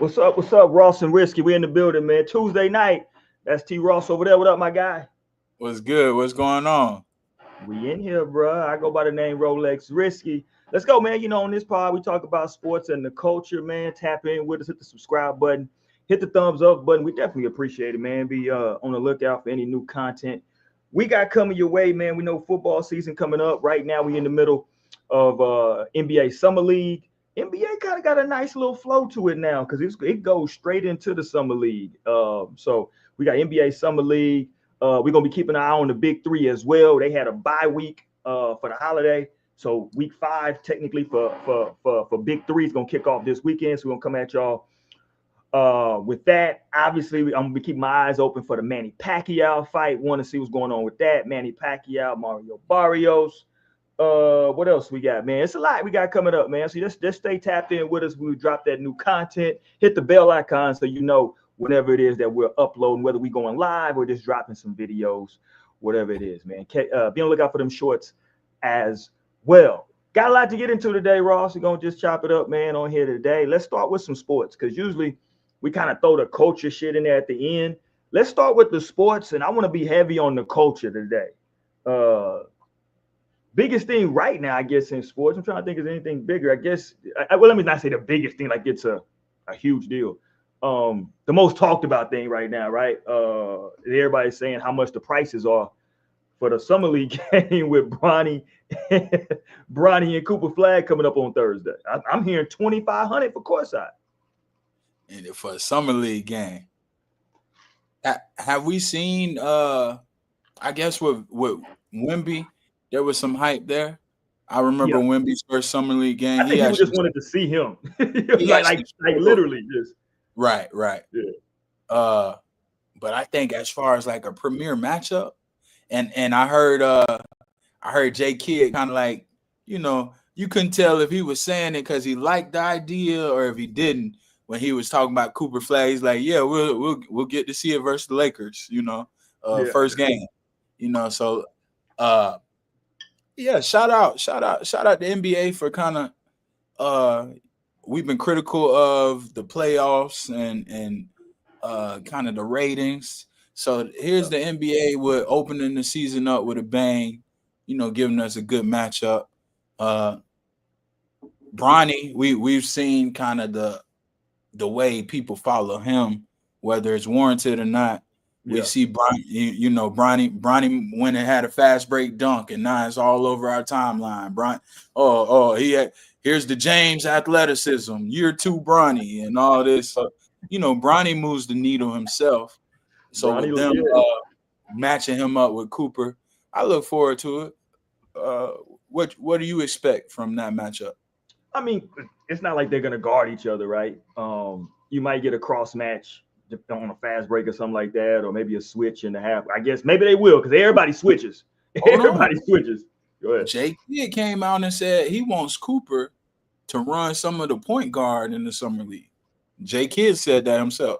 What's up? What's up, Ross and Risky? We in the building, man. Tuesday night. That's T Ross over there. What up, my guy? What's good? What's going on? We in here, bro. I go by the name Rolex Risky. Let's go, man. On this pod, we talk about sports and the culture, man. Tap in with us, hit the subscribe button, hit the thumbs up button. We definitely appreciate it, man. Be on the lookout for any new content we got coming your way, man. We know football season coming up. Right now, we in the middle of NBA Summer League. NBA kind of got a nice little flow to it now because it goes straight into the Summer League. So we got NBA Summer League. We're gonna be keeping an eye on the Big Three as well. They had a bye week for the holiday, so Week 5 technically for Big Three is gonna kick off this weekend. So we're gonna come at y'all with that. Obviously, I'm gonna be keeping my eyes open for the Manny Pacquiao fight. Want to see what's going on with that? Manny Pacquiao, Mario Barrios. What else we got, man? It's a lot we got coming up, man. So just stay tapped in with us. We drop that new content. Hit the bell icon so you know whenever it is that we're uploading, whether we going live or just dropping some videos, whatever it is, man. Be on the lookout for them shorts as well. Got a lot to get into today, Ross. We're gonna just chop it up, man, on here today. Let's start with some sports because usually we kind of throw the culture shit in there at the end. Let's start with the sports, and I want to be heavy on the culture today. Biggest thing right now, I guess, in sports, I'm trying to think of anything bigger. I guess, well, let me not say the biggest thing, like it's a huge deal. The most talked about thing right now, right? Everybody's saying how much the prices are for the Summer League game with Bronny and Cooper Flag coming up on Thursday. I'm hearing $2,500 for courtside. And for a Summer League game. Have we seen, I guess, with Wemby, there was some hype there. I remember Wemby's first Summer League game. I think he just wanted to see him. like literally just. Right. Yeah. But I think as far as like a premier matchup, and I heard Jay Kidd kind of like, you couldn't tell if he was saying it because he liked the idea or if he didn't. When he was talking about Cooper Flag, he's like, yeah, we'll get to see it versus the Lakers, first game, so yeah, shout out to NBA for kind of we've been critical of the playoffs and kind of the ratings. So here's the NBA with opening the season up with a bang, giving us a good matchup. Bronny, we've seen kind of the way people follow him, whether it's warranted or not. We see Bronny went and had a fast break dunk, and now it's all over our timeline. Here's the James athleticism, year 2 Bronny, and all this. So, Bronny moves the needle himself. So with them matching him up with Cooper, I look forward to it. What do you expect from that matchup? I mean, it's not like they're gonna guard each other, right? You might get a cross match on a fast break or something like that, or maybe a switch in the half. I guess maybe they will because everybody switches. Everybody switches. Go ahead. Jay Kidd came out and said he wants Cooper to run some of the point guard in the Summer League. Jay Kidd said that himself.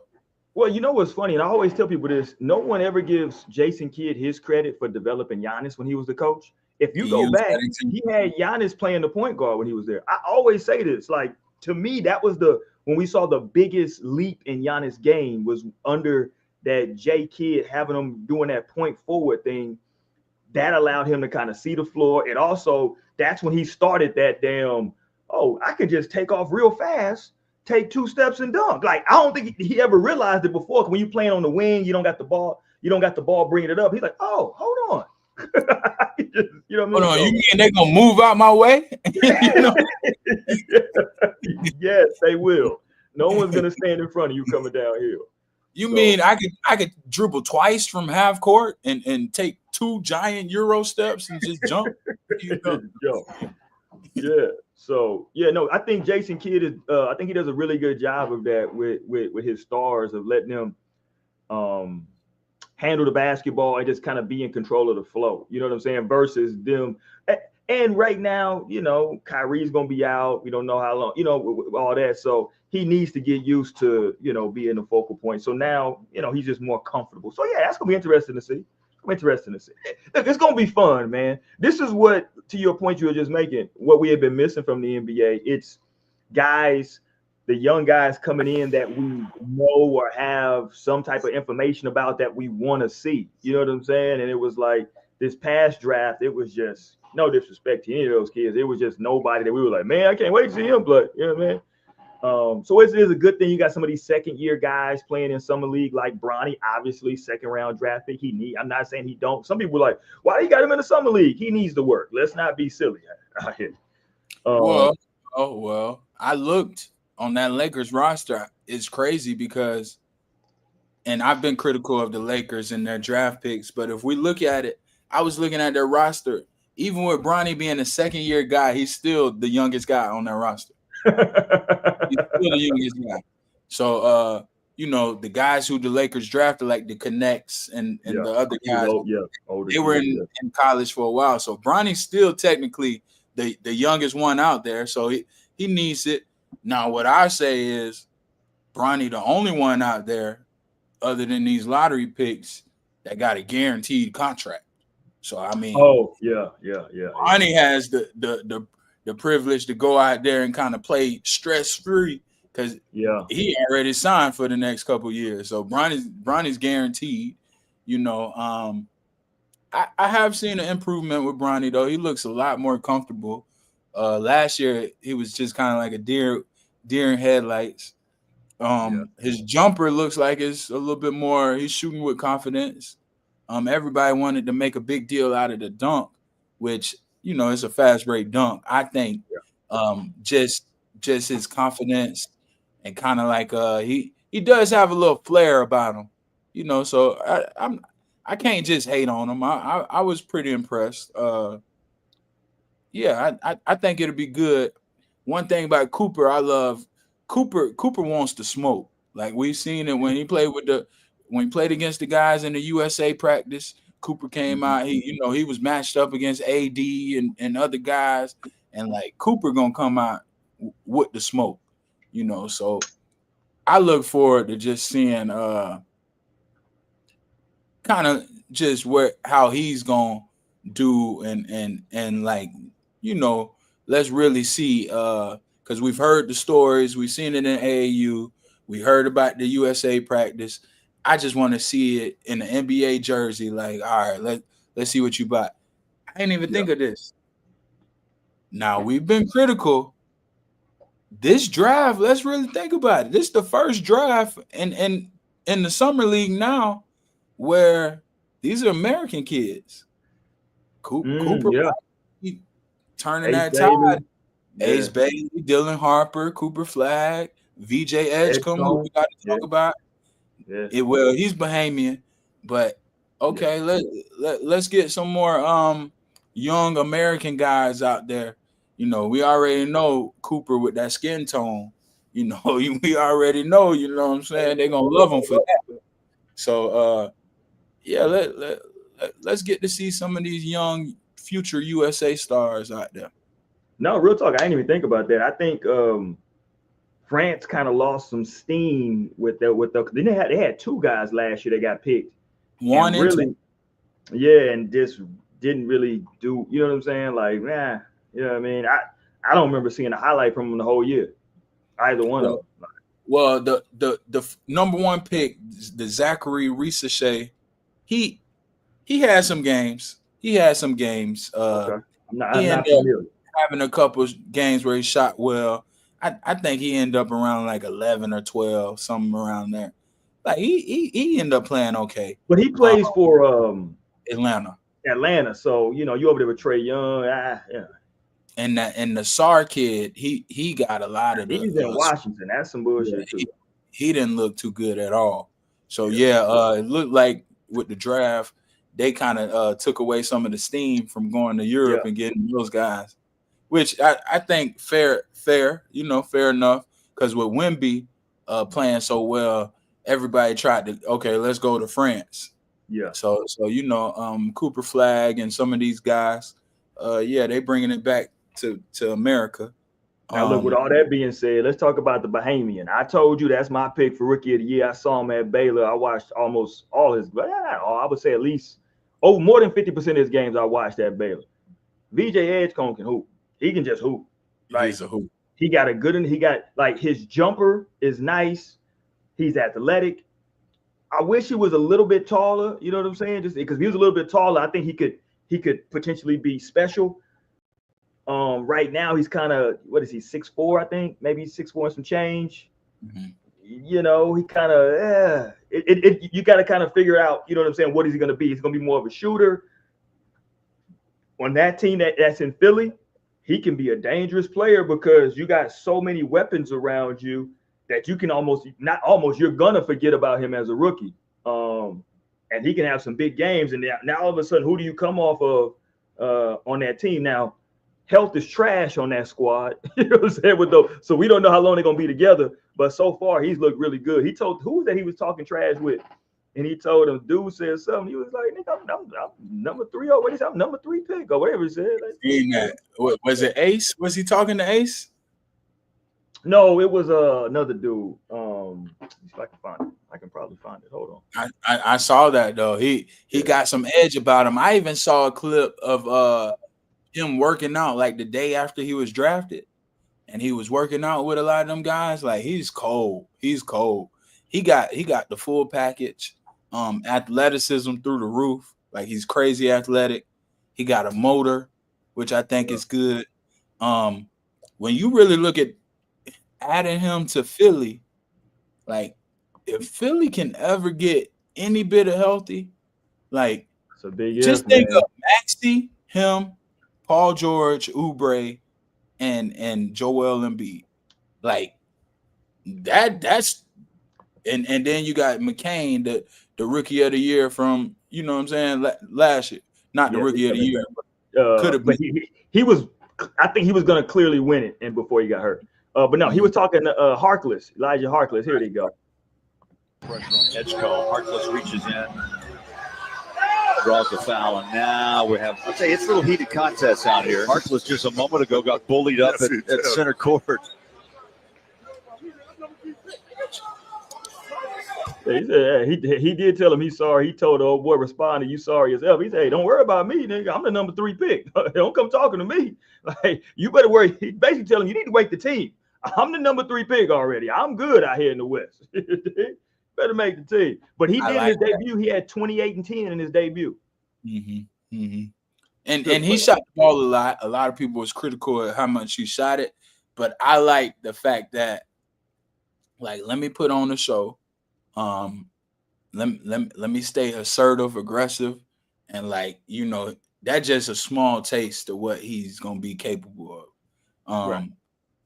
Well, you know what's funny, and I always tell people this: no one ever gives Jason Kidd his credit for developing Giannis when he was the coach. If you go back, he had Giannis playing the point guard when he was there. I always say this, like, to me, that was when we saw the biggest leap in Giannis' game was under that Jay Kidd having him doing that point forward thing. That allowed him to kind of see the floor. And also, that's when he started that damn, I can just take off real fast, take 2 steps and dunk. Like, I don't think he ever realized it before. When you're playing on the wing, you don't got the ball bringing it up. He's like, oh, hold on. You know what I mean? Hold on, you mean they're gonna move out my way? Yes, they will. No one's gonna stand in front of you coming downhill. You mean I could dribble twice from half court and take 2 giant Euro steps and just jump? Yeah. So no, I think Jason Kidd is. I think he does a really good job of that with his stars of letting them handle the basketball and just kind of be in control of the flow. You know what I'm saying? Versus them. And right now, Kyrie's going to be out. We don't know how long, all that. So he needs to get used to, being the focal point. So now, he's just more comfortable. So, yeah, that's going to be interesting to see. Look, it's going to be fun, man. This is what, to your point you were just making, what we have been missing from the NBA. It's guys the young guys coming in that we know or have some type of information about that we want to see. You know what I'm saying? And it was like this past draft, it was just no disrespect to any of those kids. It was just nobody that we were like, man, I can't wait to see him play. You know what I mean? So it is a good thing you got some of these second year guys playing in summer league like Bronny, obviously second round draft pick. I'm not saying he don't. Some people are like, why you got him in the summer league? He needs to work. Let's not be silly out here. Well, I looked on that Lakers roster. It's crazy because, and I've been critical of the Lakers and their draft picks, but if we look at it, I was looking at their roster. Even with Bronny being a second year guy, he's still the youngest guy on their roster. He's still the youngest guy. So, the guys who the Lakers drafted, like the Connects and the other guys, they were in college for a while. So Bronny's still technically the youngest one out there. So he needs it. Now, what I say is Bronny the only one out there other than these lottery picks that got a guaranteed contract. So, I mean, Bronny has the privilege to go out there and kind of play stress-free because he already signed for the next couple of years. So Bronny's guaranteed. I have seen an improvement with Bronny though. He looks a lot more comfortable. Last year he was just kind of like a deer in headlights. His jumper looks like it's a little bit more. He's shooting with confidence. Everybody wanted to make a big deal out of the dunk, which it's a fast break dunk. I think just his confidence and kind of like he does have a little flair about him, So I can't just hate on him. I was pretty impressed. I think it'll be good. One thing about Cooper, I love Cooper wants to smoke. Like we've seen it when he played against the guys in the USA practice. Cooper came out. He was matched up against AD and other guys, and like Cooper gonna come out with the smoke. So I look forward to just seeing kind of just how he's gonna do and like let's really see because we've heard the stories, we've seen it in AAU, we heard about the USA practice. I just want to see it in an NBA jersey. Like, all right, let's see what you bought. I didn't even think of this. Now we've been critical. This draft, let's really think about it. This is the first draft in the summer league now where these are American kids. Cooper turning Ace that tide. Bailey. Ace Bailey, Dylan Harper, Cooper Flag, VJ Edgecombe, who we got to talk about. Yeah. He's Bahamian, but okay, let's get some more young American guys out there. We already know Cooper with that skin tone. We already know, what I'm saying? They're gonna love him for that. So let's get to see some of these young future USA stars out there. No, real talk. I didn't even think about that. I think France kind of lost some steam with then they had two guys last year that got picked. One and really, two. And just didn't really do. You know what I'm saying? Like, nah, you know what I mean? I don't remember seeing a highlight from them the whole year. Either one of them. Well, the number one pick, the Zachary Risache, he had some games. Okay. I'm not familiar. Having a couple games where he shot well. I think he ended up around like 11 or 12, something around there. Like he ended up playing okay. But he plays for Atlanta. So you over there with Trae Young. And the SAR kid, he got a lot of he's in Washington. That's some bullshit too. He didn't look too good at all. So it looked like with the draft, they kind of took away some of the steam from going to Europe and getting those guys, which I think fair enough. Because with Wemby playing so well, everybody tried to let's go to France. Yeah. So Cooper Flag and some of these guys, they bringing it back to America. Now look, with all that being said, let's talk about the Bahamian. I told you that's my pick for Rookie of the Year. I saw him at Baylor. I watched almost all his, I would say at least more than 50% of his games I watched at Baylor. VJ Edgecombe can hoop. He can just hoop. He's a hoop. He got a good, he got like his jumper is nice. He's athletic. I wish he was a little bit taller. You know what I'm saying? Just because he was a little bit taller, I think he could potentially be special. Right now he's kind of, what is he, 6'4", I think, maybe 6'4" and some change. Mm-hmm. You know, he kind of, you got to kind of figure out, you know what I'm saying, what is he going to be? He's going to be more of a shooter. On that team that's in Philly, he can be a dangerous player because you got so many weapons around you that you can you're going to forget about him as a rookie. And he can have some big games. And now all of a sudden, who do you come off of on that team? Now, health is trash on that squad. You know what I'm saying? So we don't know how long they're going to be together. But so far, he's looked really good. He told who that he was talking trash with. And he told him, dude said something. He was like, "Nigga, I'm number 3 or what is I'm number 3 pick or whatever he said." Like, was it Ace? Was he talking to Ace? No, it was another dude. If I can find it, I can probably find it. Hold on. I saw that though. He got some edge about him. I even saw a clip of him working out like the day after he was drafted, and he was working out with a lot of them guys. Like he's cold. He's cold. He got the full package. Athleticism through the roof. Like he's crazy athletic. He got a motor, which I think is good. When you really look at adding him to Philly, like if Philly can ever get any bit of healthy, like it's a big just think of Maxey, him, Paul George, Oubre, and Joel Embiid. Like that's and then you got McCain, the rookie of the year from, you know what I'm saying, last year. Not the rookie of the year, could have been. He was, I think he was going to clearly win it, and before he got hurt. But no, he was talking to Harkless, Elijah Harkless. Here they go. Pressure on Edgecombe. Harkless reaches in, draws the foul, and now we have, I'll tell you, it's a little heated contest out here. Harkless just a moment ago got bullied up at center court. He said he did tell him he's sorry. He told the old boy, responding, "You sorry yourself." He said, "Hey, don't worry about me, nigga. I'm the number 3 pick. Don't come talking to me. Like, you better worry." He basically telling him, you need to wake the team. I'm the number 3 pick already. I'm good out here in the West. Better make the team. But he did his debut. He had 28 and 10 in his debut. Mm-hmm. Mm-hmm. And he shot the ball a lot. A lot of people was critical of how much he shot it, but I like the fact that, like, let me put on the show. Let me stay assertive, aggressive, and, like, you know, that's just a small taste of what he's gonna be capable of. Right.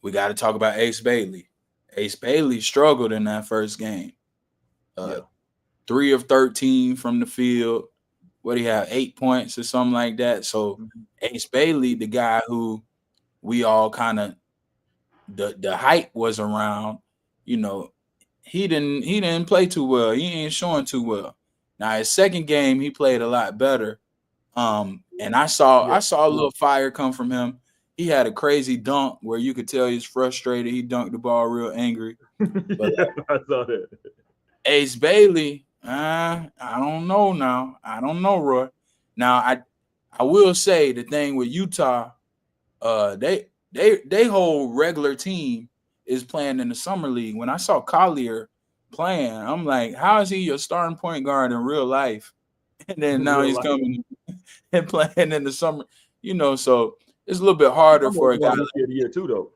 We got to talk about Ace Bailey. Ace Bailey struggled in that first game. 3 of 13 from the field. What do you have? 8 points or something like that. So Ace Bailey, the guy who we all kind of the hype was around, you know, he didn't play too well. He ain't showing too well. Now his second game, he played a lot better. And I saw a little fire come from him. He had a crazy dunk where you could tell he's frustrated. He dunked the ball real angry. But I saw that. Ace Bailey, I don't know now. I don't know, Roy. Now I will say the thing with Utah, they whole regular team is playing in the summer league. When I saw Collier playing, I'm like, how is he your starting point guard in real life? And then now he's coming and playing in the summer, you know, so it's a little bit harder for a guy like year too, though.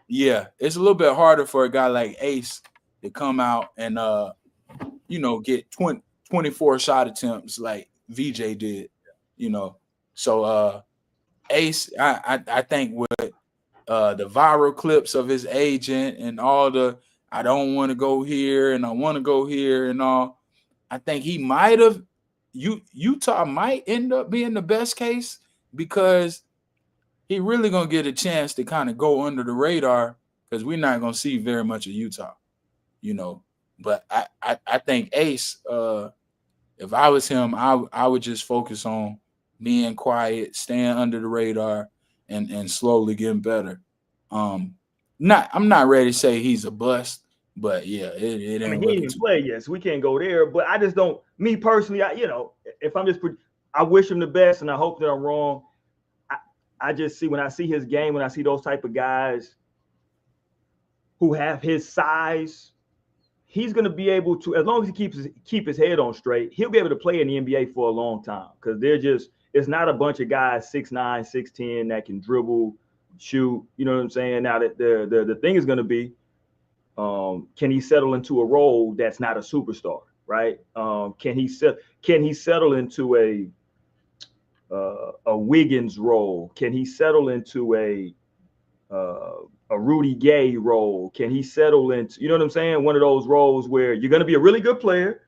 Yeah, it's a little bit harder for a guy like Ace to come out and you know, get 24 shot attempts like VJ did, you know. So Ace, I think with the viral clips of his agent and all the I don't want to go here and I want to go here and all, I think he might have Utah might end up being the best case because he really gonna get a chance to kind of go under the radar because we're not gonna see very much of Utah, you know. But I think Ace, if I was him, I would just focus on being quiet, staying under the radar, and slowly getting better. I'm not ready to say he's a bust, but yeah, it ain't. I mean, he didn't even play yet, so we can't go there. But I just don't. Me personally, if I'm just, I wish him the best, and I hope that I'm wrong. I just see when I see his game, when I see those type of guys, who have his size, he's going to be able to, as long as he keep his head on straight, he'll be able to play in the NBA for a long time, because it's not a bunch of guys 6'9", 6'10" that can dribble, shoot. You know what I'm saying? Now that the thing is going to be, can he settle into a role that's not a superstar, right? Can he settle into a Wiggins role? Can he settle into a Rudy Gay role? Can he settle into, you know what I'm saying, one of those roles where you're going to be a really good player,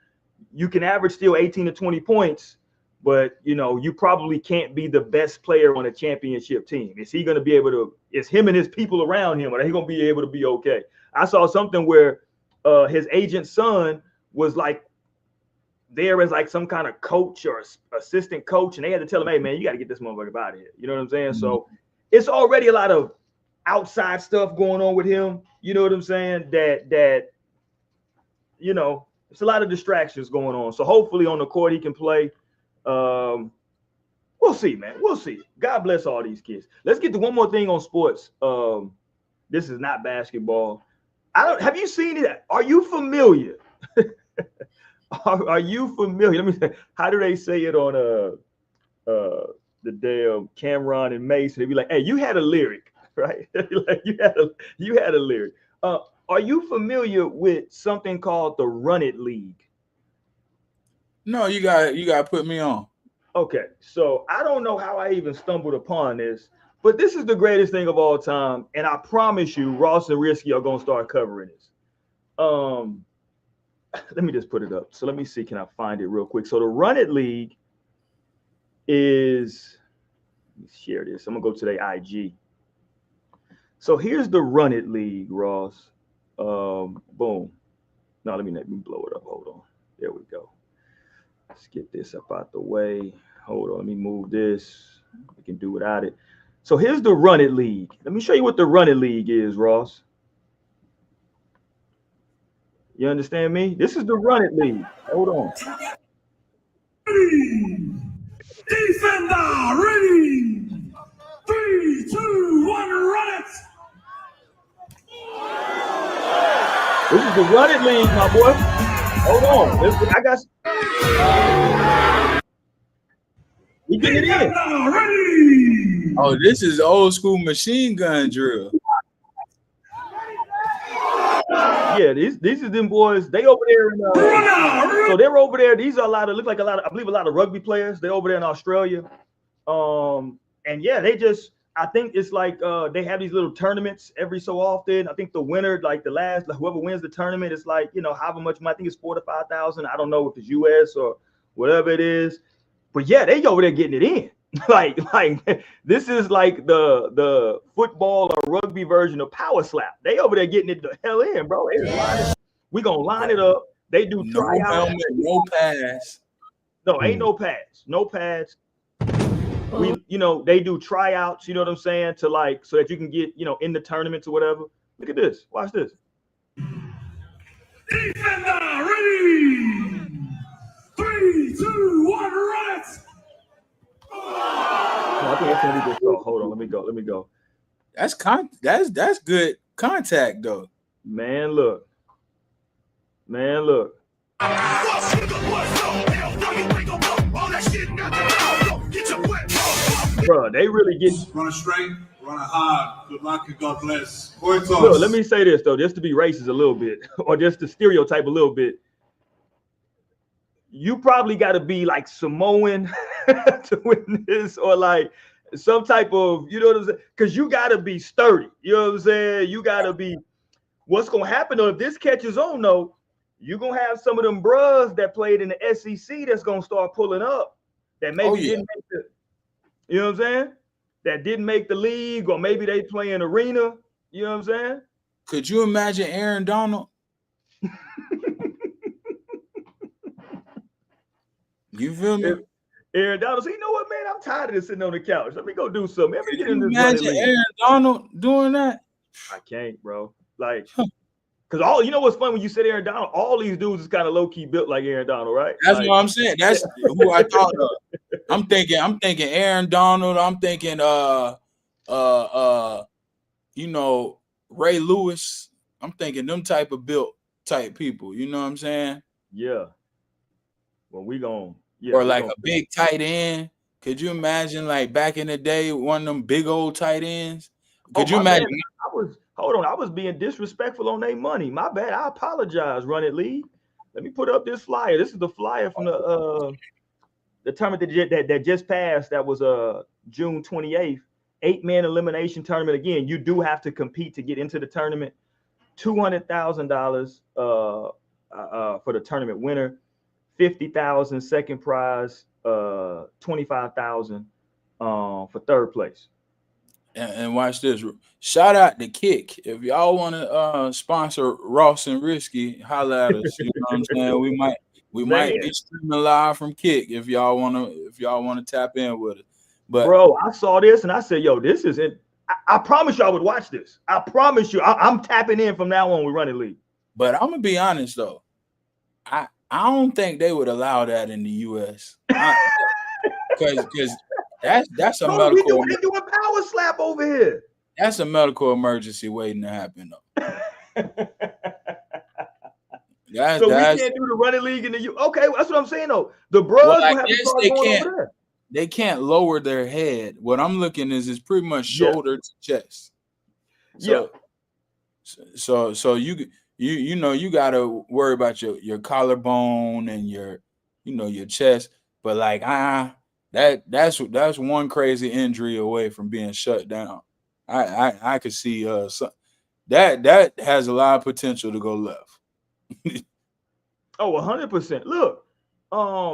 you can average still 18 to 20 points, but you probably can't be the best player on a championship team. Is he going to be able to? Is him and his people around him, are they going to be able to be okay? I saw something where his agent's son was like there as like some kind of coach or assistant coach, and they had to tell him, hey man, you got to get this motherfucker out of here. You know what I'm saying? Mm-hmm. So it's already a lot of outside stuff going on with him. You know what I'm saying? That it's a lot of distractions going on. So hopefully on the court he can play. We'll see, man. We'll see. God bless all these kids. Let's get to one more thing on sports. This is not basketball. Have you seen it? Are you familiar? Are you familiar? Let me say, how do they say it on the damn Cameron and Mason? They'd be like, hey, you had a lyric, right? Like you had a lyric. Are you familiar with something called the Run It League? No, you got put me on. Okay, so I don't know how I even stumbled upon this, but this is the greatest thing of all time, and I promise you, Ross and Risky are gonna start covering this. Let me just put it up. So let me see, can I find it real quick? So the Run It League is, let me share this. I'm gonna go to their IG. So here's the Run It League, Ross. Boom. No, let me blow it up. Hold on. There we go. Let's get this up out the way. Hold on, let me move this. We can do without it. So here's the Run It League. Let me show you what the Run It League is, Ross. You understand me? This is the Run It League. Hold on. Defender ready. 3, 2, 1, run it. This is the Run It League, my boy. Hold on. I got. We get it in. Oh, this is old school machine gun drill. Yeah, these is them boys. They over there in so they're over there. These are I believe a lot of rugby players. They're over there in Australia. And yeah, I think it's like they have these little tournaments every so often. I think the winner, like whoever wins the tournament, it's like, however much money. I think it's $4,000 to $5,000. I don't know if it's US or whatever it is. But yeah, they over there getting it in. like this is like the football or rugby version of power slap. They over there getting it the hell in, bro. We gonna line it up. They do tryouts. No helmet, no pads. No, ain't no pads. No pads. They do tryouts, you know what I'm saying, to like so that you can get, in the tournaments or whatever. Look at this. Watch this. Defender ready. 3, 2, 1, run it. I think that's gonna be good. Hold on, let me go. That's good contact though. Man, look. Bro, they really get run it straight, run it hard. Good luck and God bless. Look, let me say this though, just to be racist a little bit, or just to stereotype a little bit. You probably got to be like Samoan to win this, or like some type of, you know what I'm saying? Because you got to be sturdy. You know what I'm saying? You got to be. What's gonna happen though if this catches on though? You're gonna have some of them bros that played in the SEC that's gonna start pulling up that maybe didn't make the. You know what I'm saying? That didn't make the league, or maybe they play in arena. You know what I'm saying? Could you imagine Aaron Donald? You feel me? Aaron Donald said, you know what, man? I'm tired of this sitting on the couch. Let me go do something. Let me get in this. Imagine Aaron Donald doing that? I can't, bro. Like, because you know what's fun when you said Aaron Donald, all these dudes is kind of low-key built like Aaron Donald, right? That's what I'm saying. That's who I thought of. I'm thinking Aaron Donald. I'm thinking Ray Lewis. I'm thinking them type of built type people. You know what I'm saying? Yeah. Well, we gon' Or like a big tight end. Could you imagine like back in the day, one of them big old tight ends? Could you imagine? I was being disrespectful on their money. My bad. I apologize, Run It League. Let me put up this flyer. This is the flyer from the tournament that just passed. That was June 28th. 8-man elimination tournament. Again, you do have to compete to get into the tournament. $200,000 for the tournament winner. 50,000 second prize, 25,000 for third place. And watch this. Shout out to Kick. If y'all want to sponsor Ross and Risky, holla at us. You know what I'm saying? We might be streaming live from Kick if y'all wanna tap in with it. But bro, I saw this and I said, yo, this is it. I promise you I would watch this. I promise you. I'm tapping in from now on with Run It League. But I'm gonna be honest though. I don't think they would allow that in the US. Because that's a medical. They're doing power slap over here. That's a medical emergency waiting to happen though. We can't do the Run It League in the U. Okay, that's what I'm saying though. The bros will have to start going over there. They can't lower their head. What I'm looking is pretty much shoulder to chest. So, so you know you gotta worry about your collarbone and your chest. But like that's one crazy injury away from being shut down. I could see that has a lot of potential to go left. Oh, 100%. Look,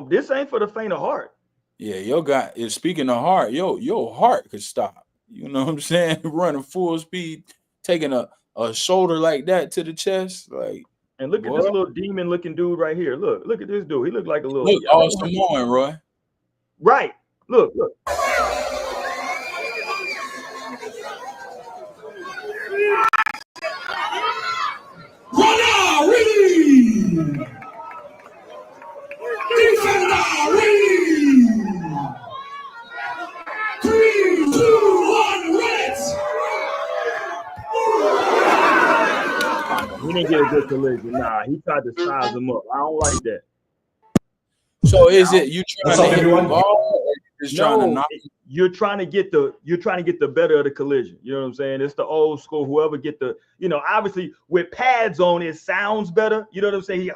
this ain't for the faint of heart. Yeah, your guy is speaking of heart. Your heart could stop. You know what I'm saying? Running full speed, taking a shoulder like that to the chest, like. And look at this little demon looking dude right here. Look at this dude. He looked like a little. Look, all Samoan, Roy. Right. Look. He didn't get a good collision. Nah, he tried to size him up. I don't like that. So is it you trying to hit the ball, or just trying to knock? You're trying to get the better of the collision. You know what I'm saying? It's the old school. Whoever get the, obviously with pads on, it sounds better. You know what I'm saying?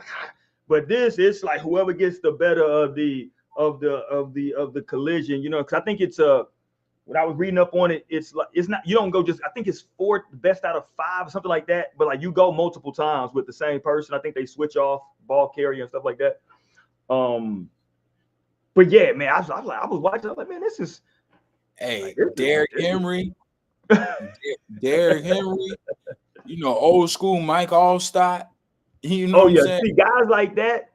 But this is like whoever gets the better of the collision. Because I think it's when I was reading up on it, it's not you don't go just. I think it's 4 best out of 5 or something like that. But like you go multiple times with the same person. I think they switch off ball carrier and stuff like that. But yeah, man, I was watching. I was like, man, this is. Hey, Derrick Henry, Derrick Henry, old school Mike Allstott. See, guys like that,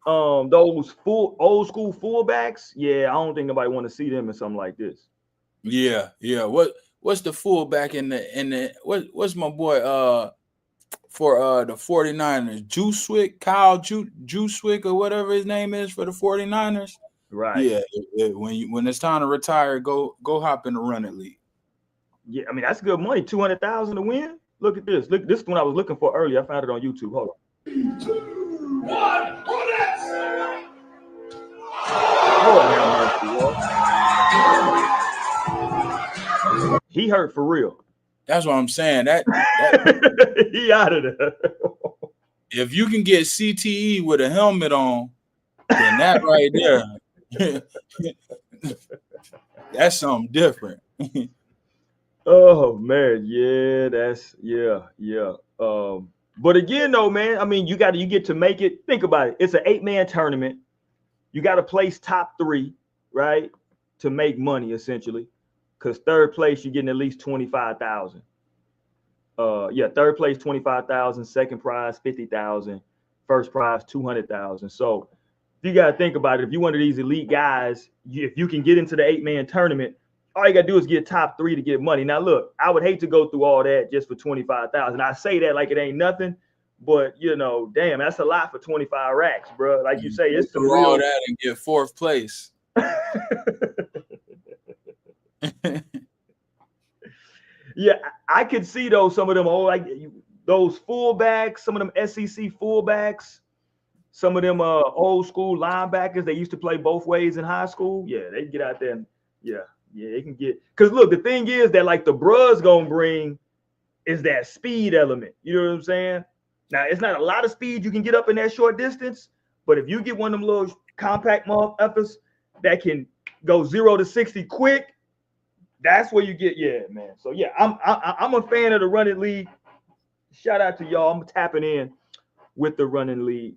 those old school fullbacks. Yeah, I don't think nobody want to see them in something like this. Yeah. What's the fullback in the what's my boy for the 49ers? Kyle Juszczyk or whatever his name is for the 49ers. Right. Yeah. When it's time to retire, go hop in the Run It League. Yeah, I mean that's good money. 200,000 to win. Look at this. Look, this is one I was looking for earlier. I found it on YouTube. Hold on. 3, 2, 1, he hurt for real. That's what I'm saying. That he out of there. If you can get CTE with a helmet on, then that right there. That's something different. Oh man, yeah. But again, though, man, I mean, you get to make it. Think about it. It's an 8-man tournament. You got to place top 3, right, to make money essentially. Because third place, you're getting at least 25,000. Third place 25,000. Second prize 50,000. First prize 200,000. So. You got to think about it. If you're one of these elite guys, if you can get into the 8-man tournament, all you got to do is get top 3 to get money. Now, look, I would hate to go through all that just for 25,000. I say that like it ain't nothing, but, damn, that's a lot for 25 racks, bro. Like you say, it's some real. All that and get 4th place. Yeah, I could see, though, some of them, those fullbacks, some of them SEC fullbacks, some of them old school linebackers, they used to play both ways in high school. Yeah, they get out there and yeah, they can get. Because look, the thing is that like the bruh's gonna bring is that speed element. You know what I'm saying? Now it's not a lot of speed you can get up in that short distance, but if you get one of them little compact motherfuckers that can go 0 to 60 quick, that's where you get, yeah, man. So yeah, I'm a fan of the running league. Shout out to y'all. I'm tapping in with the run it league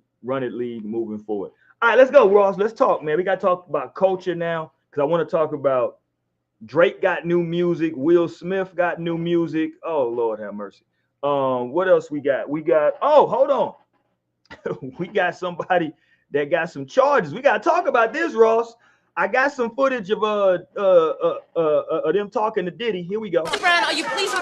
moving forward. All right, let's go, Ross. Let's talk, man. We got to talk about culture now because I want to talk about Drake got new music. Will Smith got new music. Oh, Lord have mercy. What else we got? Oh, hold on. We got somebody that got some charges. We got to talk about this, Ross. I got some footage of them talking to Diddy. Here we go. Brian, are you please?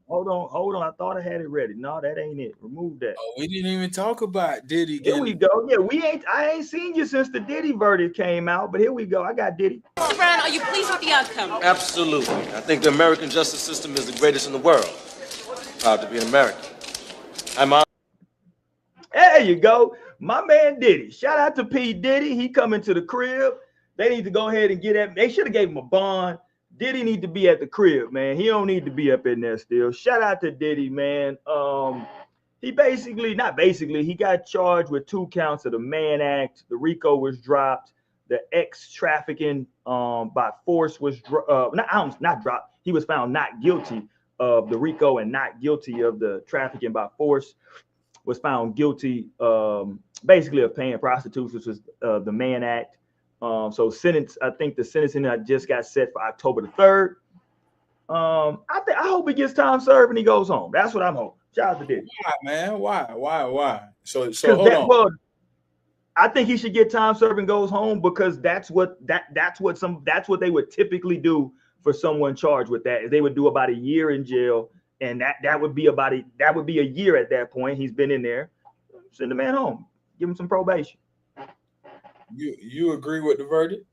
Hold on. I thought I had it ready. No, that ain't it. Remove that. Oh, we didn't even talk about Diddy. Here we go. Yeah, I ain't seen you since the Diddy verdict came out, but here we go. I got Diddy. Brian, are you pleased with the outcome? Absolutely. I think the American justice system is the greatest in the world. Proud to be an American. I'm on. There you go. My man Diddy. Shout out to P. Diddy. He coming to the crib. They need to go ahead and get at. They should have gave him a bond. Diddy need to be at the crib, man. He don't need to be up in there still. Shout out to Diddy, man. He he got charged with 2 counts of the Mann Act. The RICO was dropped. The trafficking by force was not dropped. He was found not guilty of the RICO and not guilty of the trafficking by force. Was found guilty basically of paying prostitutes, which was the Mann Act. So I think the sentencing just got set for October the 3rd. I hope he gets time served and he goes home. That's what I'm hoping. Shout out to Diddy. Why, man? Why? So hold on. Well, I think he should get time served and goes home because that's what they would typically do for someone charged with that. Is they would do about a year in jail, and that would be a year at that point. He's been in there. Send the man home. Give him some probation. You agree with the verdict?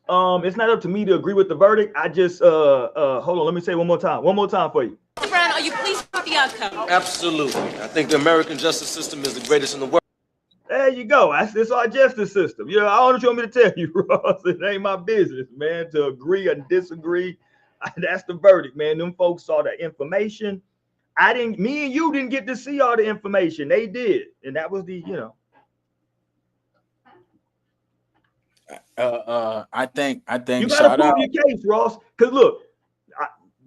It's not up to me to agree with the verdict. I just hold on. Let me say one more time for you. Brian, are you pleased with the outcome? Absolutely. I think the American justice system is the greatest in the world. There you go. It's our justice system. You know, I don't know what you want me to tell you, Ross. It ain't my business, man, to agree and disagree. That's the verdict, man. Them folks saw the information. Me and you didn't get to see all the information. They did. And that was the, I think you gotta prove your case, Ross. Because look,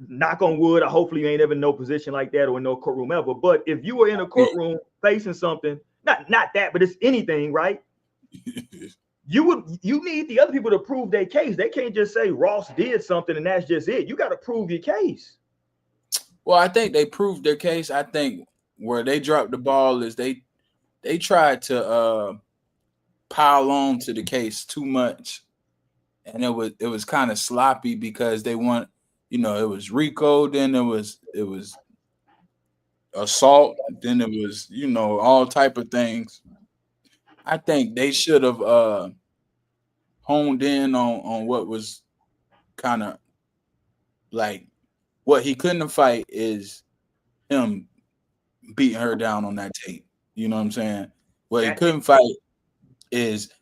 knock on wood, hopefully you ain't ever in no position like that or in no courtroom ever. But if you were in a courtroom facing something, not that, but it's anything, right? You need the other people to prove their case. They can't just say Ross did something and that's just it. You got to prove your case. Well, I think they proved their case. I think where they dropped the ball is they tried to pile on to the case too much, and it was kind of sloppy because they want, it was RICO, then it was assault, then it was all type of things. I think they should have honed in on what was kind of like what he couldn't fight is him beating her down on that tape. You know what I'm saying? What he couldn't fight is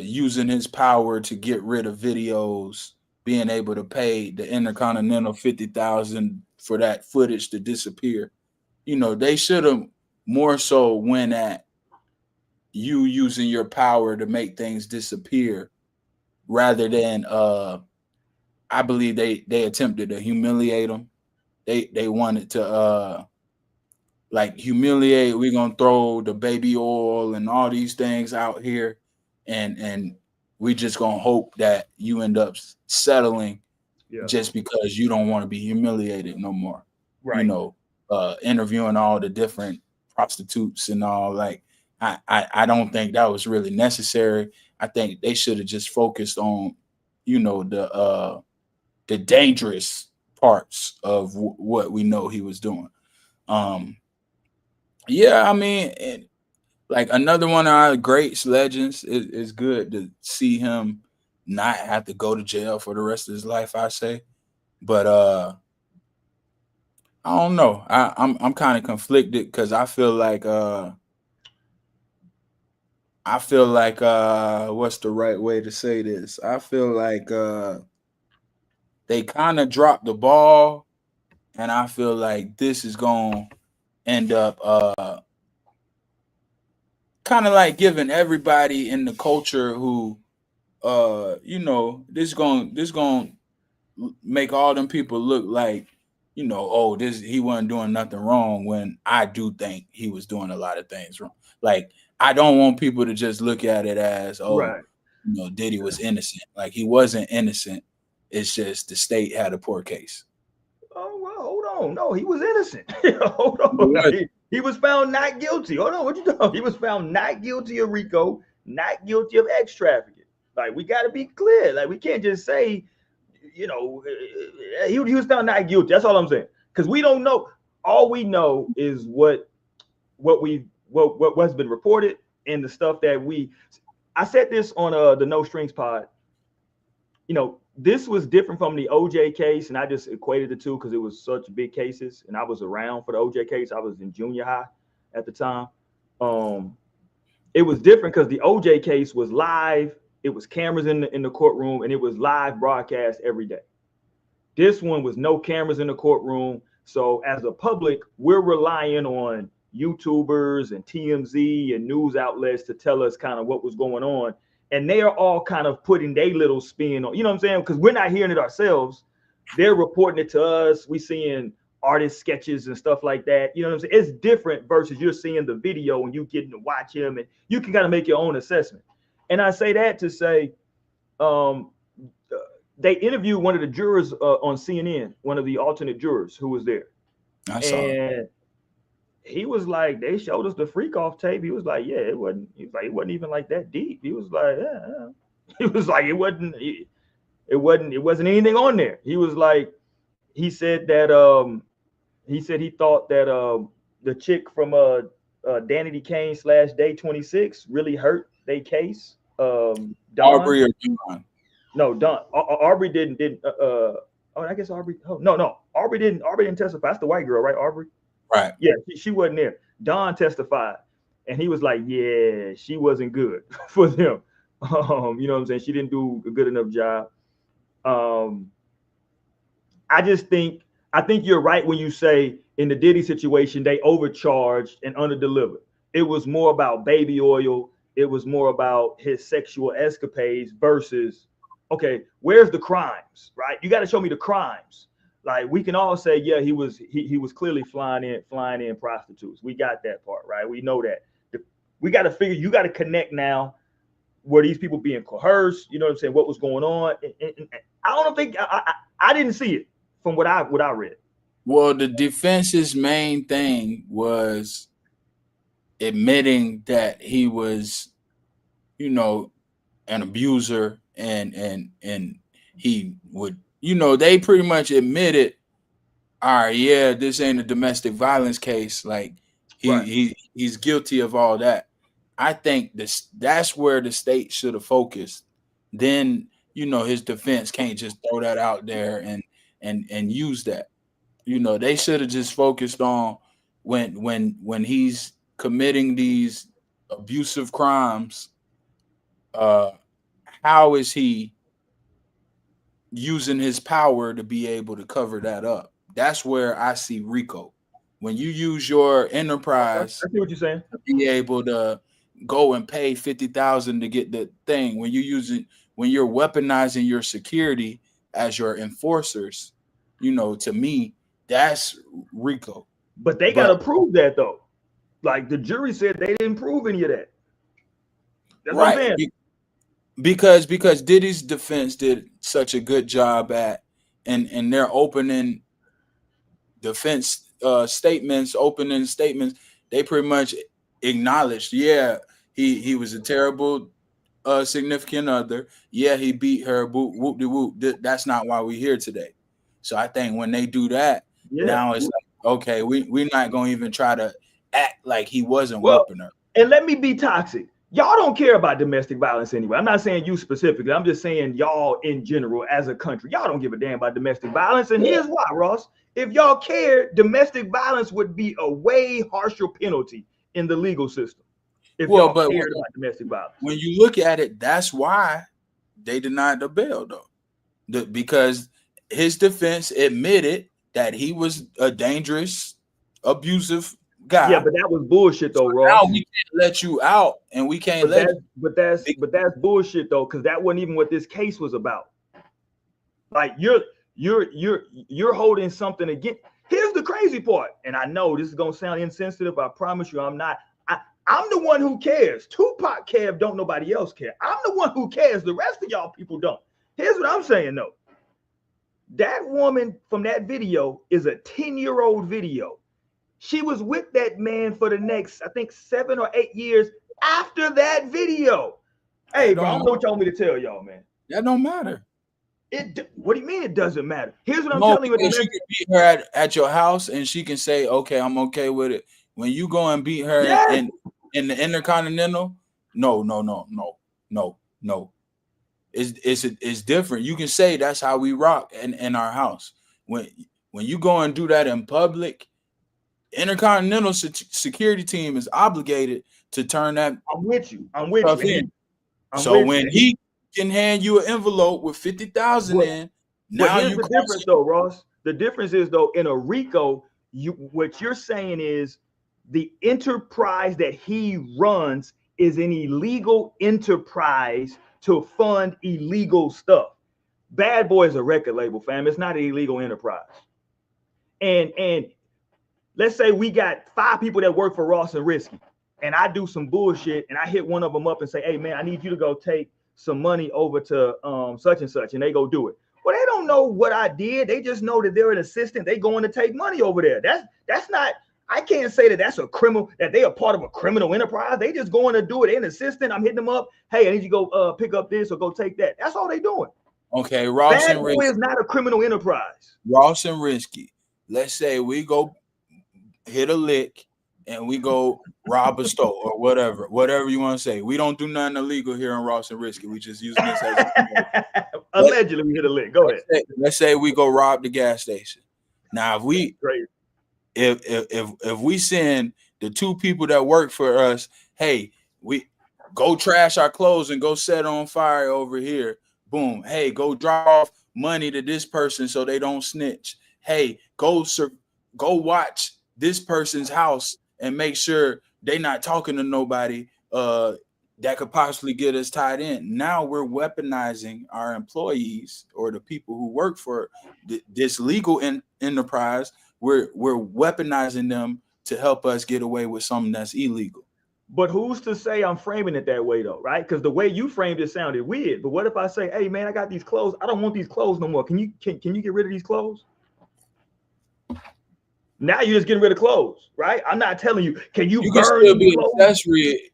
using his power to get rid of videos, being able to pay the Intercontinental $50,000 for that footage to disappear. They should have more so went at you using your power to make things disappear rather than I believe they attempted to humiliate him. They wanted to humiliate. We're gonna throw the baby oil and all these things out here, and we just gonna hope that you end up settling just because you don't want to be humiliated no more. Right. Interviewing all the different prostitutes and all. Like I don't think that was really necessary. I think they should have just focused on the dangerous parts of what we know he was doing. Another one of our greats, legends, is good to see him not have to go to jail for the rest of his life, I say. But I don't know. I'm kind of conflicted because I feel like what's the right way to say this? I feel like they kind of dropped the ball, and I feel like this is going to end up kind of like giving everybody in the culture who this going to make all them people look like, oh, this he wasn't doing nothing wrong, when I do think he was doing a lot of things wrong. Like, I don't want people to just look at it as, oh, Right. Diddy was innocent. Like, he wasn't innocent. It's just the state had a poor case. Oh, well, hold on. No, he was innocent. Hold He on. was. He was found not guilty. Hold on. What you doing? He was found not guilty of RICO, not guilty of X trafficking. Like, we got to be clear. Like, we can't just say, he was found not guilty. That's all I'm saying. Because we don't know. All we know is what's been reported and the stuff that I said this on the No Strings pod. This was different from the OJ case, and I just equated the two because it was such big cases, and I was around for the OJ case. I was in junior high at the time. It was different because the OJ case was live. It was cameras in the courtroom, and it was live broadcast every day. This one was no cameras in the courtroom. So as a public, we're relying on YouTubers and TMZ and news outlets to tell us kind of what was going on. And they are all kind of putting their little spin on, you know what I'm saying? Because we're not hearing it ourselves. They're reporting it to us. We seeing artist sketches and stuff like that. You know what I'm saying? It's different versus you're seeing the video and you getting to watch him and you can kind of make your own assessment. And I say that to say, they interviewed one of the jurors on CNN, one of the alternate jurors who was there. I saw it. And he was like, they showed us the freak off tape. He was like, yeah, it wasn't. He was like, it wasn't even like that deep. He was like, yeah. He was like, it wasn't anything on there. He was like, he said he thought that the chick from Danity Kane / Day 26 really hurt their case. Dawn. Aubrey or John? No, Dawn. Aubrey didn't. I guess Aubrey. Oh, no. Aubrey didn't testify. That's the white girl, right? Aubrey. Right. Yeah, she wasn't there. Dawn testified, and he was like, "Yeah, she wasn't good for them." You know what I'm saying? She didn't do a good enough job. I think you're right when you say in the Diddy situation they overcharged and underdelivered. It was more about baby oil. It was more about his sexual escapades versus, okay, where's the crimes, right? You got to show me the crimes. Like, we can all say, yeah, he was clearly flying in prostitutes. We got that part, right? We know that. We got to figure. You got to connect now. Were these people being coerced? You know what I'm saying? What was going on? And I don't think I didn't see it from what I read. Well, the defense's main thing was admitting that he was, an abuser, and he would, they pretty much admitted, all right, yeah, this ain't a domestic violence case. Like, he's guilty of all that. I think that's where the state should have focused. Then, his defense can't just throw that out there and use that. They should have just focused on when he's committing these abusive crimes, how is he using his power to be able to cover that up? That's where I see RICO. When you use your enterprise, I see what you're saying, to be able to go and pay $50,000 to get the thing, when you're weaponizing your security as your enforcers, to me, that's RICO. But they got to prove that, though. Like, the jury said they didn't prove any of that. That's right. What I'm saying. Because Diddy's defense did such a good job at, and their opening defense opening statements, they pretty much acknowledged, yeah, he was a terrible significant other. Yeah, he beat her. Whoop de whoop. That's not why we're here today. So I think when they do that, now it's like, okay, we're not going to even try to act like he wasn't whooping her. And let me be toxic. Y'all don't care about domestic violence anyway. I'm not saying you specifically. I'm just saying y'all in general as a country. Y'all don't give a damn about domestic violence. And here's why, Ross. If y'all cared, domestic violence would be a way harsher penalty in the legal system. If Well, y'all but cared about domestic violence. when you look at it, that's why they denied the bail, though. Because his defense admitted that he was a dangerous, abusive guy. Yeah, but that was bullshit though, Ross. Now we can't let you out, and we can't let you. But that's bullshit though, because that wasn't even what this case was about. Like you're holding something against. Here's the crazy part, and I know this is gonna sound insensitive. I promise you, I'm not. I'm the one who cares. Tupac cared, don't nobody else care. I'm the one who cares. The rest of y'all people don't. Here's what I'm saying though. That woman from that video is a 10-year-old video. She was with that man for the next, I think, 7 or 8 years after that video. Hey, bro, I don't know what y'all want me to tell y'all, man. That don't matter. What do you mean it doesn't matter? Here's what I'm telling you. She can beat her at your house, and she can say, "Okay, I'm okay with it." When you go and beat her in the Intercontinental, no. It's different. You can say that's how we rock in our house. When you go and do that in public, Intercontinental security team is obligated to turn that. I'm with you. So when he can hand you an envelope with 50,000 in, now here's the difference though, Ross. The difference is though, in a RICO, what you're saying is the enterprise that he runs is an illegal enterprise to fund illegal stuff. Bad Boy is a record label, fam. It's not an illegal enterprise. And let's say we got 5 people that work for Ross and Risky, and I do some bullshit, and I hit one of them up and say, "Hey, man, I need you to go take some money over to such and such," and they go do it. Well, they don't know what I did. They just know that they're an assistant. They going to take money over there. That's not. I can't say that that's a criminal, that they are part of a criminal enterprise. They just going to do it. They're an assistant. I'm hitting them up. Hey, I need you to go pick up this or go take that. That's all they doing. Okay, Ross Bad and Boy Risky is not a criminal enterprise. Ross and Risky. Let's say we go hit a lick and we go rob a store or whatever you want to say. We don't do nothing illegal here in Ross and Risky. We just using this as allegedly we hit a lick. Go ahead. Let's say we go rob the gas station. Now, if we if we send the 2 people that work for us, hey, we go trash our clothes and go set on fire over here. Boom. Hey, go drop off money to this person so they don't snitch. Hey, go watch this person's house and make sure they not talking to nobody that could possibly get us tied in. Now we're weaponizing our employees or the people who work for this legal enterprise. We're weaponizing them to help us get away with something that's illegal. But who's to say I'm framing it that way though, right? Because the way you framed it sounded weird. But what if I say, "Hey man, I got these clothes. I don't want these clothes no more. Can you get rid of these clothes?" Now you're just getting rid of clothes, right? I'm not telling you. Can you can burn still be clothes? an accessory?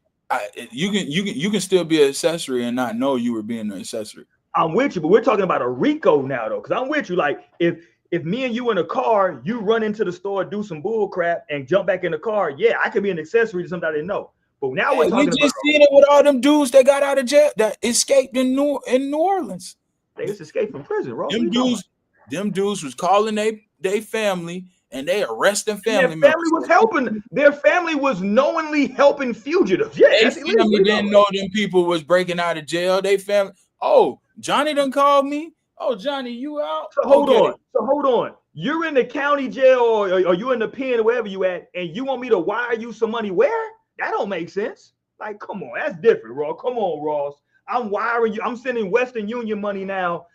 You can still be an accessory and not know you were being an accessory. I'm with you, but we're talking about a RICO now though, because I'm with you. Like if me and you in a car, you run into the store, do some bull crap, and jump back in the car, yeah, I could be an accessory to something I didn't know. But now we're talking about seen it with all them dudes that got out of jail that escaped in New Orleans. They just escaped from prison, bro. Them dudes was calling they family and they arresting family members. Their family was helping. Their family was knowingly helping fugitives. Yeah, their family didn't know them people was breaking out of jail. They family. Oh, Johnny done called me. Oh, Johnny, you out? So hold on. You're in the county jail or you in the pen or wherever you at, and you want me to wire you some money where? That don't make sense. Like, come on, that's different, Ross. Come on, Ross. I'm wiring you. I'm sending Western Union money now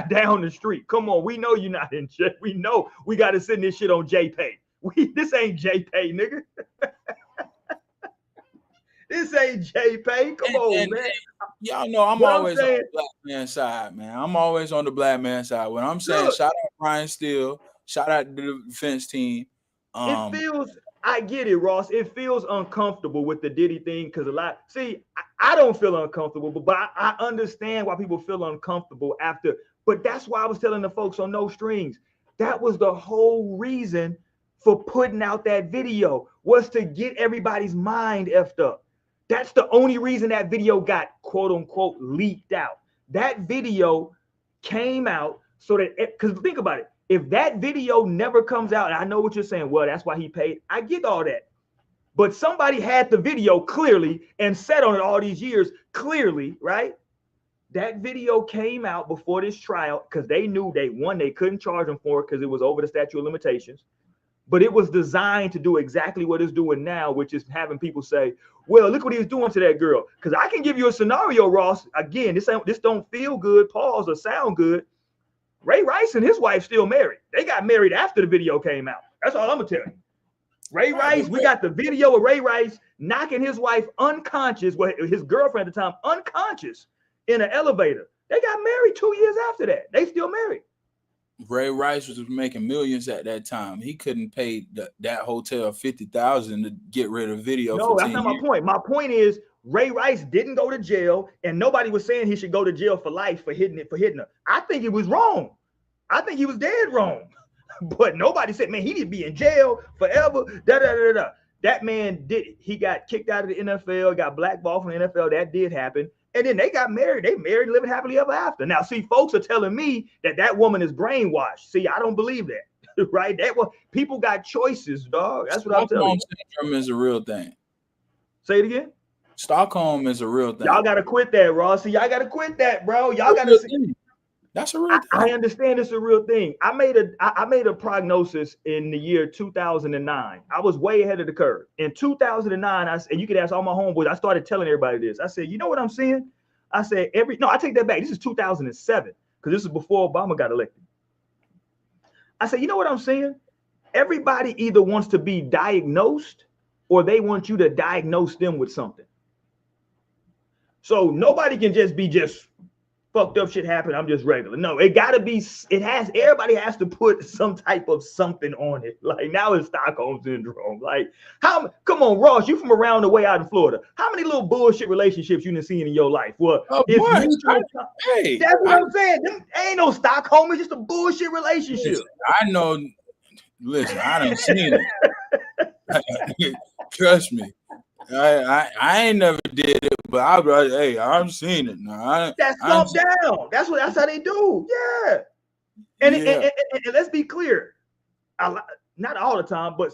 down the street. Come on, we know you're not in jail. We know we got to send this shit on JPay. This ain't JPay, nigga. This ain't JPay. Come on, man. Y'all know I'm always on the black man side, man. I'm always on the black man side. When I'm saying shout out Brian Steele, shout out to the defense team. It feels, I get it, Ross. It feels uncomfortable with the Diddy thing because I don't feel uncomfortable, but I understand why people feel uncomfortable after. But that's why I was telling the folks on No Strings. That was the whole reason for putting out that video, was to get everybody's mind effed up. That's the only reason that video got quote unquote leaked out. That video came out so that, because think about it, if that video never comes out, and I know what you're saying, well, that's why he paid. I get all that. But somebody had the video clearly and sat on it all these years clearly, right? That video came out before this trial because they knew they couldn't charge him for it because it was over the statute of limitations. But it was designed to do exactly what it's doing now, which is having people say, well, look what he was doing to that girl. Because I can give you a scenario, Ross. Again, this don't feel good, pause, or sound good. Ray Rice and his wife still married. They got married after the video came out. That's all I'm going to tell you. Ray Rice, we got the video of Ray Rice knocking his wife unconscious, well, his girlfriend at the time, unconscious in an elevator. They got married 2 years after that. They still married. Ray Rice was making millions at that time. He couldn't pay that hotel $50,000 to get rid of video. No, that's not my point. My point is Ray Rice didn't go to jail, and nobody was saying he should go to jail for life for hitting her. I think it was wrong. I think he was dead wrong. But nobody said, man, he need to be in jail forever. That man he got kicked out of the NFL, got blackballed from the NFL. That did happen. And then they got married. They married, living happily ever after. Now, see, folks are telling me that woman is brainwashed. See, I don't believe that, right? People got choices, dog. That's what I'm telling you. Stockholm syndrome is a real thing. Say it again. Stockholm is a real thing. Y'all got to quit that, Ross. See, y'all got to quit that, bro. Y'all got to. That's a real thing. I understand it's a real thing. I made a prognosis in the year 2009. I was way ahead of the curve. In 2009, and you could ask all my homeboys, I started telling everybody this. I said, you know what I'm seeing? I said, I take that back. This is 2007, because this is before Obama got elected. I said, you know what I'm saying? Everybody either wants to be diagnosed or they want you to diagnose them with something. So nobody can just be fucked up shit happen. I'm just regular. No, it gotta be. Everybody has to put some type of something on it. Like now it's Stockholm syndrome. Like come on, Ross, you from around the way out in Florida. How many little bullshit relationships you done seen in your life? Well, that's what I'm saying. Ain't no Stockholm. It's just a bullshit relationship. Listen, I done seen it. Trust me. I ain't never did it, but I've seen it. No, that's thumb down. That's how they do. Yeah. And let's be clear. Not all the time, but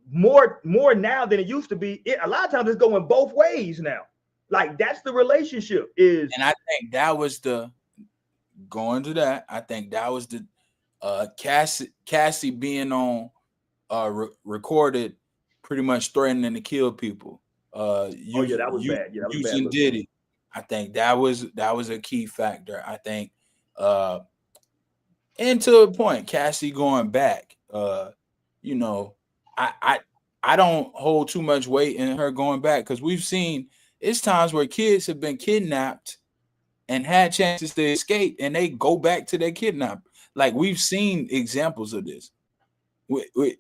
more now than it used to be. A lot of times it's going both ways now. Like that's the relationship is. And I think that was I think that was the Cassie being on recorded pretty much threatening to kill people. That was bad. Yeah, that was using bad. Diddy. I think that was a key factor. I think and to a point, Cassie going back, I don't hold too much weight in her going back because we've seen it's times where kids have been kidnapped and had chances to escape and they go back to their kidnap. Like we've seen examples of this. We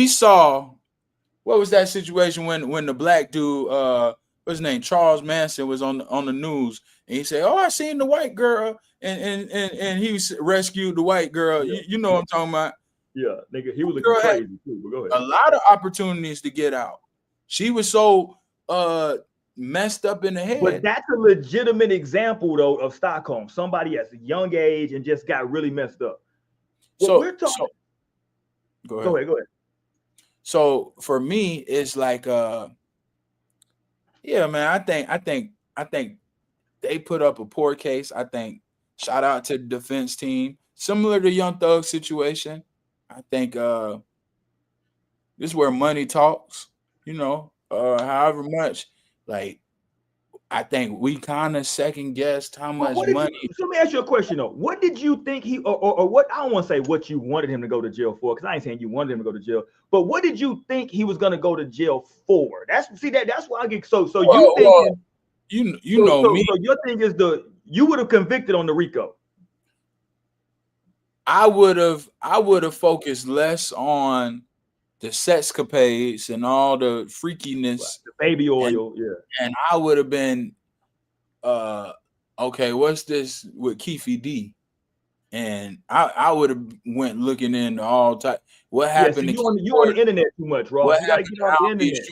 saw what was that situation when the black dude, what's his name, Charles Manson was on the news and he said, "Oh, I seen the white girl," and he rescued the white girl. Yeah. You know what I'm talking about? Yeah, nigga, he was looking crazy too. But go ahead. A lot of opportunities to get out. She was so messed up in the head. But that's a legitimate example though of Stockholm. Somebody at a young age and just got really messed up. Go ahead. Go ahead. So for me, it's like, man, I think they put up a poor case. I think shout out to the defense team, similar to Young Thug's situation. I think this is where money talks. However much, like I think we kind of second guessed how much money. So let me ask you a question though. What did you think or what? I don't want to say what you wanted him to go to jail for, because I ain't saying you wanted him to go to jail. But what did you think he was going to go to jail for? That's why I get so. So me. So your thing is you would have convicted on the RICO. I would have focused less on the sexcapades and all the freakiness, the baby oil, and I would have been, okay, what's this with Keefe D? And I would have went looking into all type. What happened? You on the internet too much, Ross. What you gotta happened get on the internet.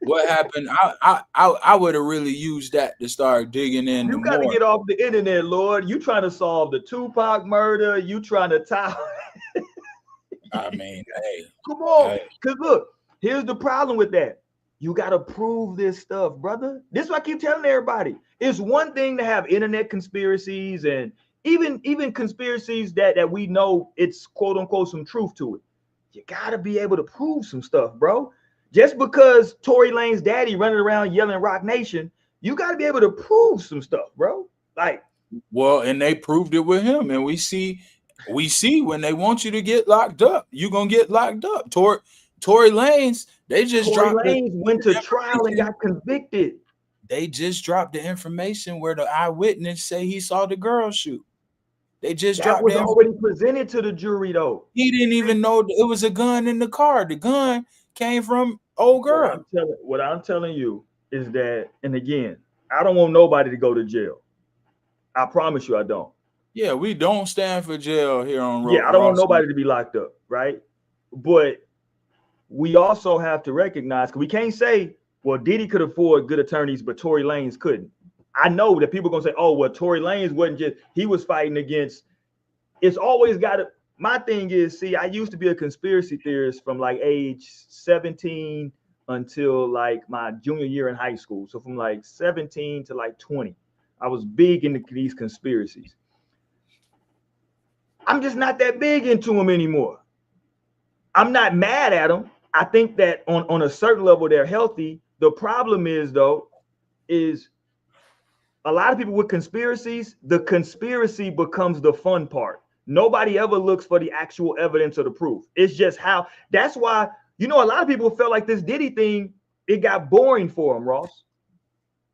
what happened? I would have really used that to start digging into You got to more. get off the internet, Lord. You trying to solve the Tupac murder? You trying to tie? I mean, hey, Come on, hey. because look, here's the problem with that. You got to prove this stuff, brother. This is what I keep telling everybody. It's one thing to have internet conspiracies and even conspiracies that we know it's quote unquote some truth to it. You got to be able to prove some stuff, bro. Just because Tory Lane's daddy running around yelling Rock Nation, you got to be able to prove some stuff, bro. Like, well, and they proved it with him, and we see when they want you to get locked up, you're gonna get locked up. Tory Lanez, they just Tory dropped Lanez went to the trial and got convicted. They just dropped the information where the eyewitness say he saw the girl shoot. They just That dropped was the already presented to the jury, though. He didn't even know it was a gun in the car. The gun came from old girl. What I'm telling you is that, and again, I don't want nobody to go to jail. I promise you, I don't. Yeah, we don't stand for jail here on I don't want nobody to be locked up, right? But we also have to recognize, because we can't say, well, Diddy could afford good attorneys, but Tory Lanez couldn't. I know that people are going to say, oh, well, Tory Lanez wasn't just, he was fighting against, it's always got to, my thing is, see, I used to be a conspiracy theorist from like age 17 until like my junior year in high school. So from like 17 to like 20, I was big into these conspiracies. I'm just not that big into them anymore. I'm not mad at them. I think that on a certain level, they're healthy. The problem is, though, is a lot of people with conspiracies, the conspiracy becomes the fun part. Nobody ever looks for the actual evidence or the proof. It's just how, that's why, a lot of people felt like this Diddy thing, it got boring for them, Ross.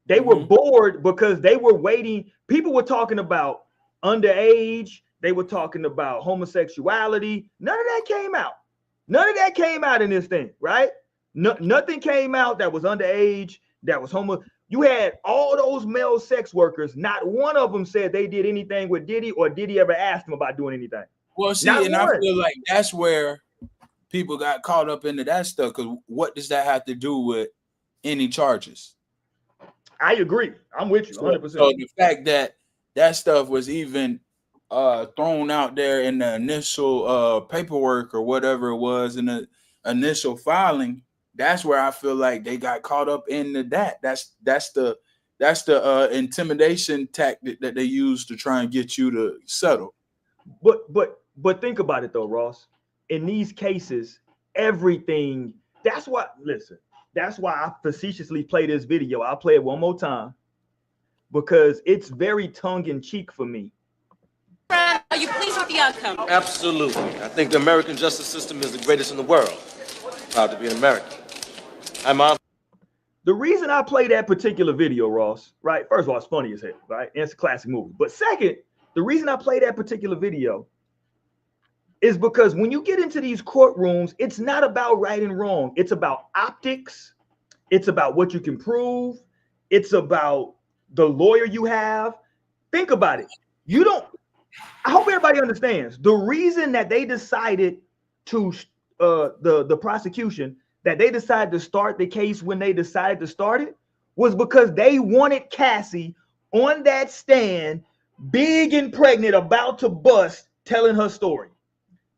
They were bored because they were waiting. People were talking about underage. They were talking about homosexuality. None of that came out. None of that came out in this thing, right? Nothing came out that was underage, that was homo. You had all those male sex workers. Not one of them said they did anything with Diddy or Diddy ever asked them about doing anything. Well, see, I feel like that's where people got caught up into that stuff, because what does that have to do with any charges? I agree. I'm with you 100%. So the fact that stuff was even thrown out there in the initial paperwork or whatever it was in the initial filing, that's where I feel like they got caught up into that. That's the intimidation tactic that they use to try and get you to settle. But think about it though, Ross. In these cases, everything. That's why I facetiously play this video. I'll play it one more time because it's very tongue-in-cheek for me. Are you pleased with the outcome? Absolutely. I think the American justice system is the greatest in the world. Proud to be an American. The reason I play that particular video, Ross, right? First of all, it's funny as hell, right? And it's a classic movie. But second, the reason I play that particular video is because when you get into these courtrooms, it's not about right and wrong. It's about optics. It's about what you can prove. It's about the lawyer you have. Think about it. I hope everybody understands the reason that they decided to the prosecution, that they decided to start the case when they decided to start it, was because they wanted Cassie on that stand, big and pregnant, about to bust, telling her story.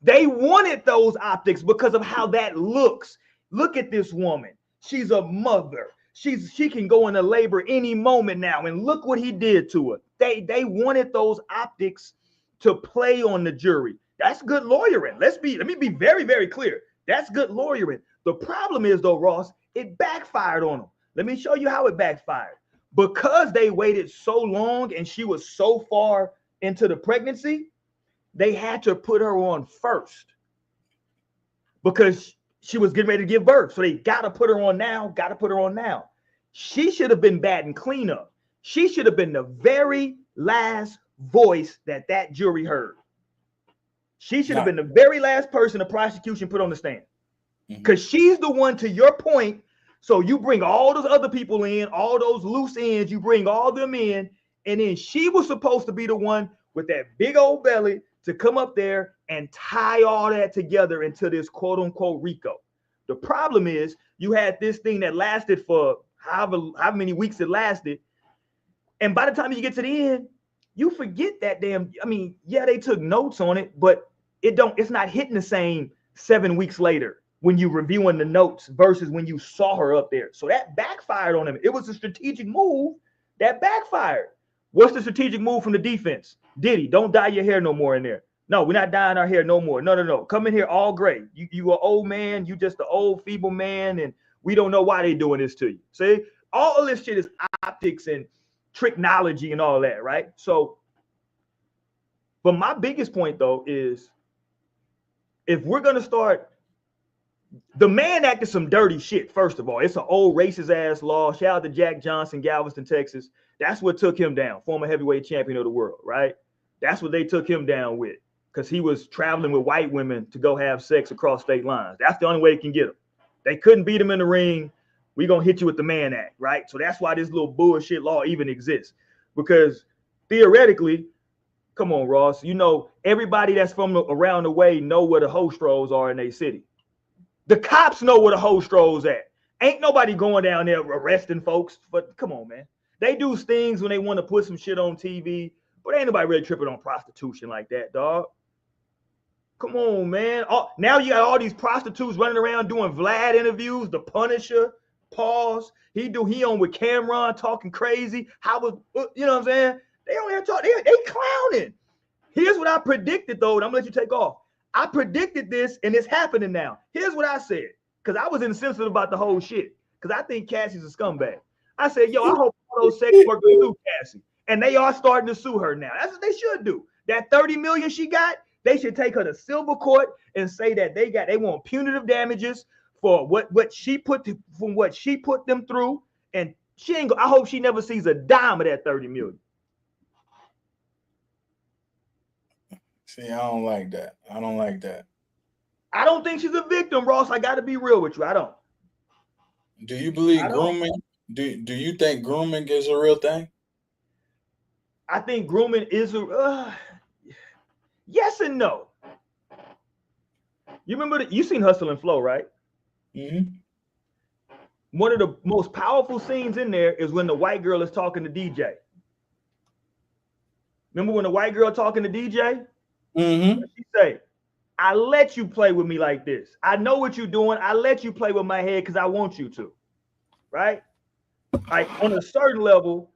They wanted those optics because of how that looks. Look at this woman. She's a mother. She can go into labor any moment now. And look what he did to her. They wanted those optics to play on the jury. That's good lawyering. Let me be very, very clear. That's good lawyering. The problem is, though, Ross, it backfired on them. Let me show you how it backfired. Because they waited so long and she was so far into the pregnancy, they had to put her on first because she was getting ready to give birth. So they got to put her on now. She should have been batting cleanup. She should have been the very last voice that jury heard. She should have been the very last person the prosecution put on the stand. Because she's the one, to your point. So you bring all those other people in, all those loose ends, you bring all them in, and then she was supposed to be the one with that big old belly to come up there and tie all that together into this quote unquote RICO. The problem is you had this thing that lasted for however many weeks it lasted. And by the time you get to the end, you forget that damn. I mean, yeah, they took notes on it, but it's not hitting the same 7 weeks later when you reviewing the notes versus when you saw her up there. So that backfired on him. It was a strategic move that backfired. What's the strategic move from the defense? Diddy, don't dye your hair no more in there. No, we're not dyeing our hair no more. No. Come in here all gray. You an old man. You just an old feeble man, and we don't know why they doing this to you. See, all of this shit is optics and technology and all that, right? So, but my biggest point though is if we're gonna start, the man acted some dirty shit. First of all, it's an old racist ass law. Shout out to Jack Johnson, Galveston, Texas. That's what took him down, former heavyweight champion of the world, right? That's what they took him down with, because he was traveling with white women to go have sex across state lines. That's the only way they can get him. They couldn't beat him in the ring. We're going to hit you with the Mann Act, right? So that's why this little bullshit law even exists. Because theoretically, come on, Ross, you know, everybody that's from around the way know where the hostros are in their city. The cops know where the hostros at. Ain't nobody going down there arresting folks. But come on, man. They do things when they want to put some shit on TV, but ain't nobody really tripping on prostitution like that, dog. Come on, man. Now you got all these prostitutes running around doing Vlad interviews, the Punisher, pause. He on with Cameron talking crazy. How was, you know what I'm saying? They don't have to talk. They clowning. Here's what I predicted, though, and I'm going to let you take off. I predicted this, and it's happening now. Here's what I said, because I was insensitive about the whole shit, because I think Cassie's a scumbag. I said, yo, I hope all those sex workers sue Cassie. And they are starting to sue her now. That's what they should do. That $30 million she got, they should take her to civil court and say that they want punitive damages for what she put them through. And she ain't. I hope she never sees a dime of that $30 million. See, I don't like that. I don't think she's a victim, Ross. I got to be real with you. I don't. Do you believe grooming? Do you think grooming is a real thing? I think grooming is yes and no. You remember you seen Hustle and Flow, right? Mm-hmm. One of the most powerful scenes in there is when the white girl is talking to DJ. Remember when the white girl talking to DJ? Mm-hmm. She say, I let you play with me like this. I know what you're doing. I let you play with my head because I want you to. Right? Like on a certain level,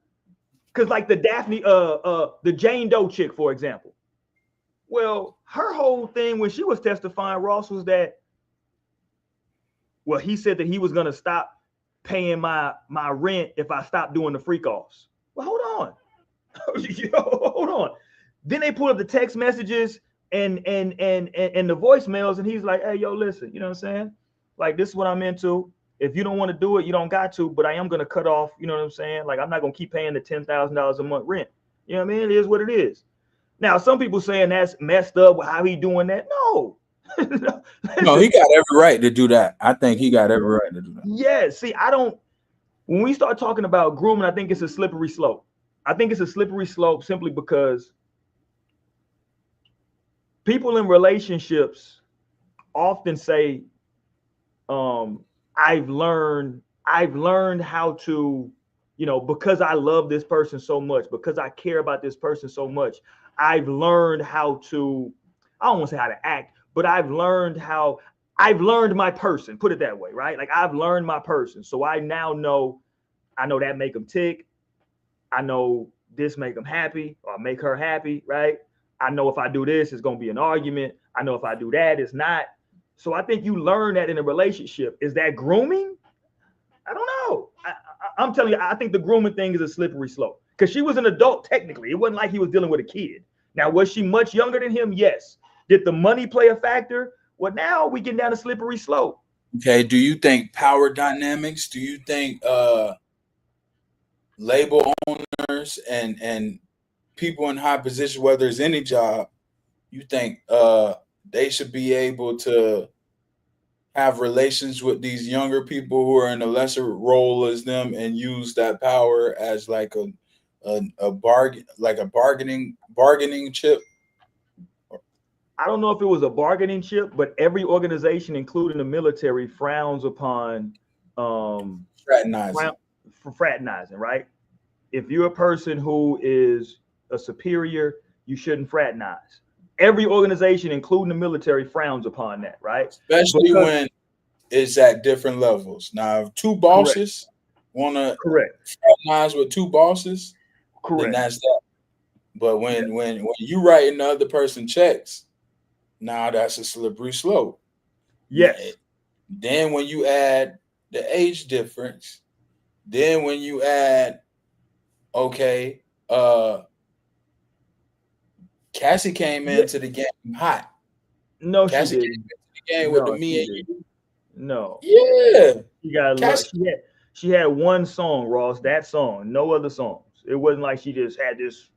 because like the Daphne, the Jane Doe chick, for example. Well, her whole thing when she was testifying, Ross, was that, well, he said that he was gonna stop paying my rent if I stopped doing the freak offs. Well, hold on. Hold on. Then they pull up the text messages and the voicemails, and he's like, hey, yo, listen, you know what I'm saying? Like, this is what I'm into. If you don't want to do it, you don't got to, but I am going to cut off, you know what I'm saying? Like, I'm not going to keep paying the $10,000 a month rent. You know what I mean? It is what it is. Now, some people saying that's messed up. How he doing that? No. No, he got every right to do that. I think he got every right to do that. Yeah, see, when we start talking about grooming, I think it's a slippery slope. I think it's a slippery slope simply because people in relationships often say, I've learned how to, you know, because I love this person so much, because I care about this person so much, I've learned how to, I don't want to say how to act, but I've learned my person, put it that way, right? Like I've learned my person. So I now know, I know that make them tick. I know this make them happy or make her happy, right? I know if I do this, it's going to be an argument. I know if I do that, it's not. So I think you learn that in a relationship. Is that grooming? I don't know. I'm telling you, I think the grooming thing is a slippery slope because she was an adult technically. It wasn't like he was dealing with a kid. Now, was she much younger than him? Yes. Did the money play a factor? Well, now we get down a slippery slope. Okay. Do you think power dynamics? Do you think label owners and people in high position, whether it's any job, you think they should be able to have relations with these younger people who are in a lesser role as them and use that power as like a bargain, like a bargaining chip? I don't know if it was a bargaining chip, but every organization, including the military, frowns upon Fraternizing. for fraternizing, right? If you're a person who is a superior, you shouldn't fraternize. Every organization, including the military, frowns upon that, right? Especially when it's at different levels. Now, if two bosses want to fraternize with two bosses, then that's that. But when you writing the other person checks, now that's a slippery slope. Yes. Then when you add the age difference, then when you add, okay, Cassie came into the game hot. No, Cassie she came didn't. into the game with the me and you. No. Yeah. She got she had one song, Ross, that song, no other songs. It wasn't like she just had this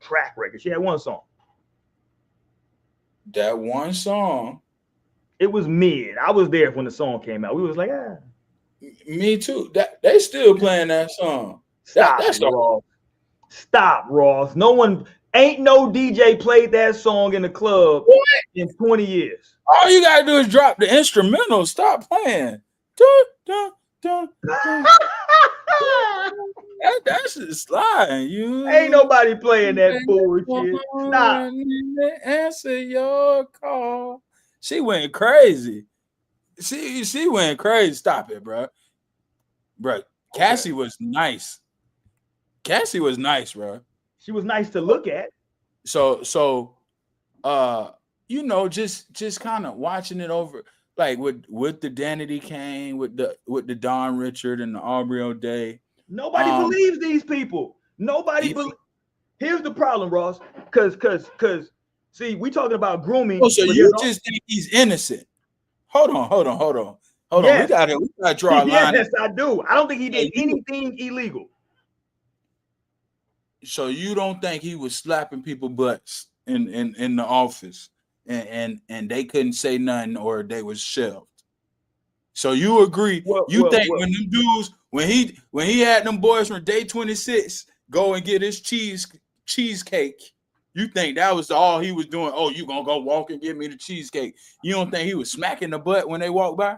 track record. She had one song. That one song. It was mid. I was there when the song came out. We was like, ah. Me too. That they still playing that song. That's Ross. Stop, Ross. Ain't no DJ played that song in the club in 20 years. All you gotta do is drop the instrumental. Stop playing. Dun, dun, dun, dun. That's a slide. You ain't nobody playing that bullshit. Stop. Answer your call. She went crazy. She went crazy. Stop it, bro. Bro, Cassie was nice. Cassie was nice, bro. She was nice to look at. So just kind of watching it over, like with the Danity Kane, with the Don Richard and the Aubrey O'Day. Nobody believes these people. Here's the problem, Ross. Cause see, we talking about grooming. Oh, so you just think he's innocent? Hold on. We gotta draw a line. Yes, I do. I don't think he did anything illegal. So you don't think he was slapping people butts in the office and they couldn't say nothing or they was shelved? So you agree? You think when them dudes, when he had them boys from day 26 go and get his cheesecake, you think that was all he was doing? Oh, you gonna go walk and give me the cheesecake? You don't think he was smacking the butt when they walked by?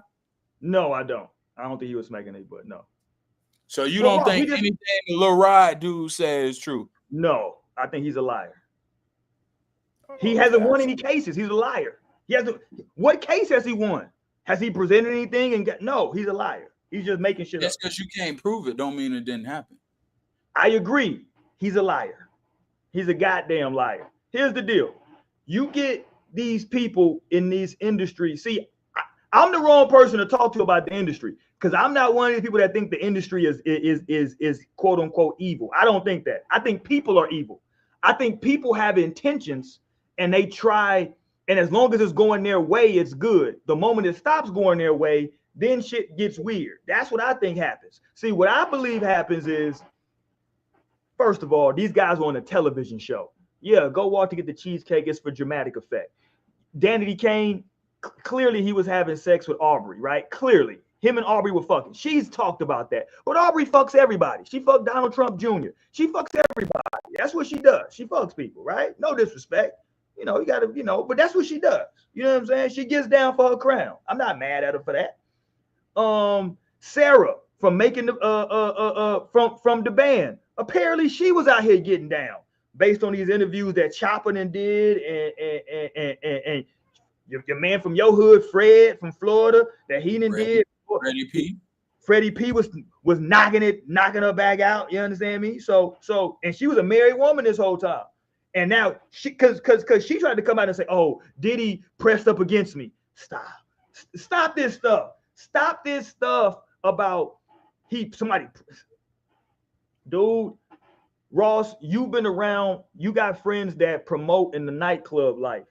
No, I don't. I don't think he was smacking their butt. No. So you don't think anything the Lil Rod dude says is true? No, I think he's a liar. He hasn't won any cases. He's a liar. What case has he won? Has he presented anything? No, he's a liar. He's just making shit up. Just because you can't prove it don't mean it didn't happen. I agree. He's a liar. He's a goddamn liar. Here's the deal. You get these people in these industries. See, I'm the wrong person to talk to about the industry because I'm not one of these people that think the industry is quote unquote evil. I don't think that. I think people are evil. I think people have intentions and they try, and as long as it's going their way, it's good. The moment it stops going their way, then shit gets weird. That's what I think happens. See, what I believe happens is, first of all, these guys are on a television show. Yeah, go walk to get the cheesecake. It's for dramatic effect. Danity Kane, clearly he was having sex with Aubrey, right? Clearly. Him and Aubrey were fucking. She's talked about that. But Aubrey fucks everybody. She fucked Donald Trump Jr. She fucks everybody. That's what she does. She fucks people, right? No disrespect. You gotta, but that's what she does. You know what I'm saying? She gets down for her crown. I'm not mad at her for that. Sarah from making from the band. Apparently she was out here getting down based on these interviews that Chopper did and your man from your hood, Fred from Florida, that he did. Freddie P was knocking her back out. You understand me? So and she was a married woman this whole time. And now she cause she tried to come out and say, oh, Diddy pressed up against me. Stop this stuff. Stop this stuff about somebody. Dude, Ross, you've been around, you got friends that promote in the nightclub life.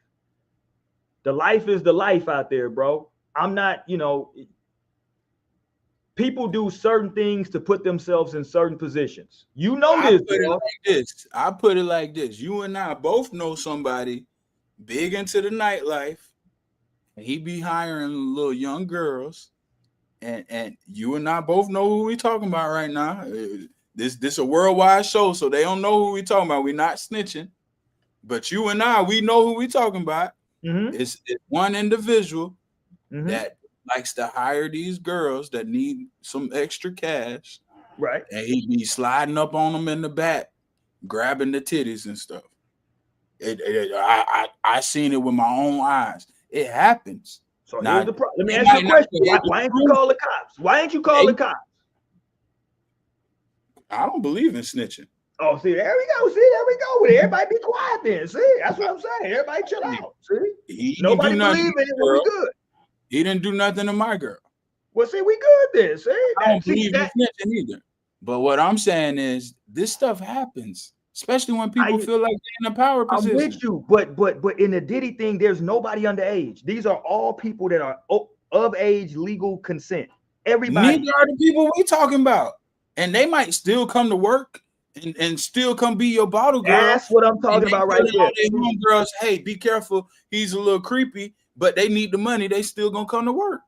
The life is the life out there, bro. I'm not, people do certain things to put themselves in certain positions. You know this, bro. I put it like this. You and I both know somebody big into the nightlife. And he be hiring little young girls. And you and I both know who we talking about right now. This a worldwide show, so they don't know who we talking about. We're not snitching. But you and I, we know who we talking about. Mm-hmm. It's one individual Mm-hmm. that likes to hire these girls that need some extra cash. Right. And he be sliding up on them in the back, grabbing the titties and stuff. I seen it with my own eyes. It happens. So Now, here's the problem. Let me ask you a question. Why ain't you call the cops? Why ain't you call the cops? I don't believe in snitching. Oh, see, there we go. See, there we go. With everybody be quiet then. See, that's what I'm saying. Everybody chill out. See, nobody believe in it. We good. He didn't do nothing to my girl. Well, see, we good then. See, I don't believe in snitching either. But what I'm saying is, this stuff happens, especially when people feel like they're in a power position. I'm with you, but in the Diddy thing, there's nobody underage. These are all people that are of age, legal consent. Everybody. Neither are the people we talking about, and they might still come to work and still come be your bottle girl. That's what I'm talking about right there. Homegirls, hey, be careful. He's a little creepy, but they need the money. They still gonna come to work.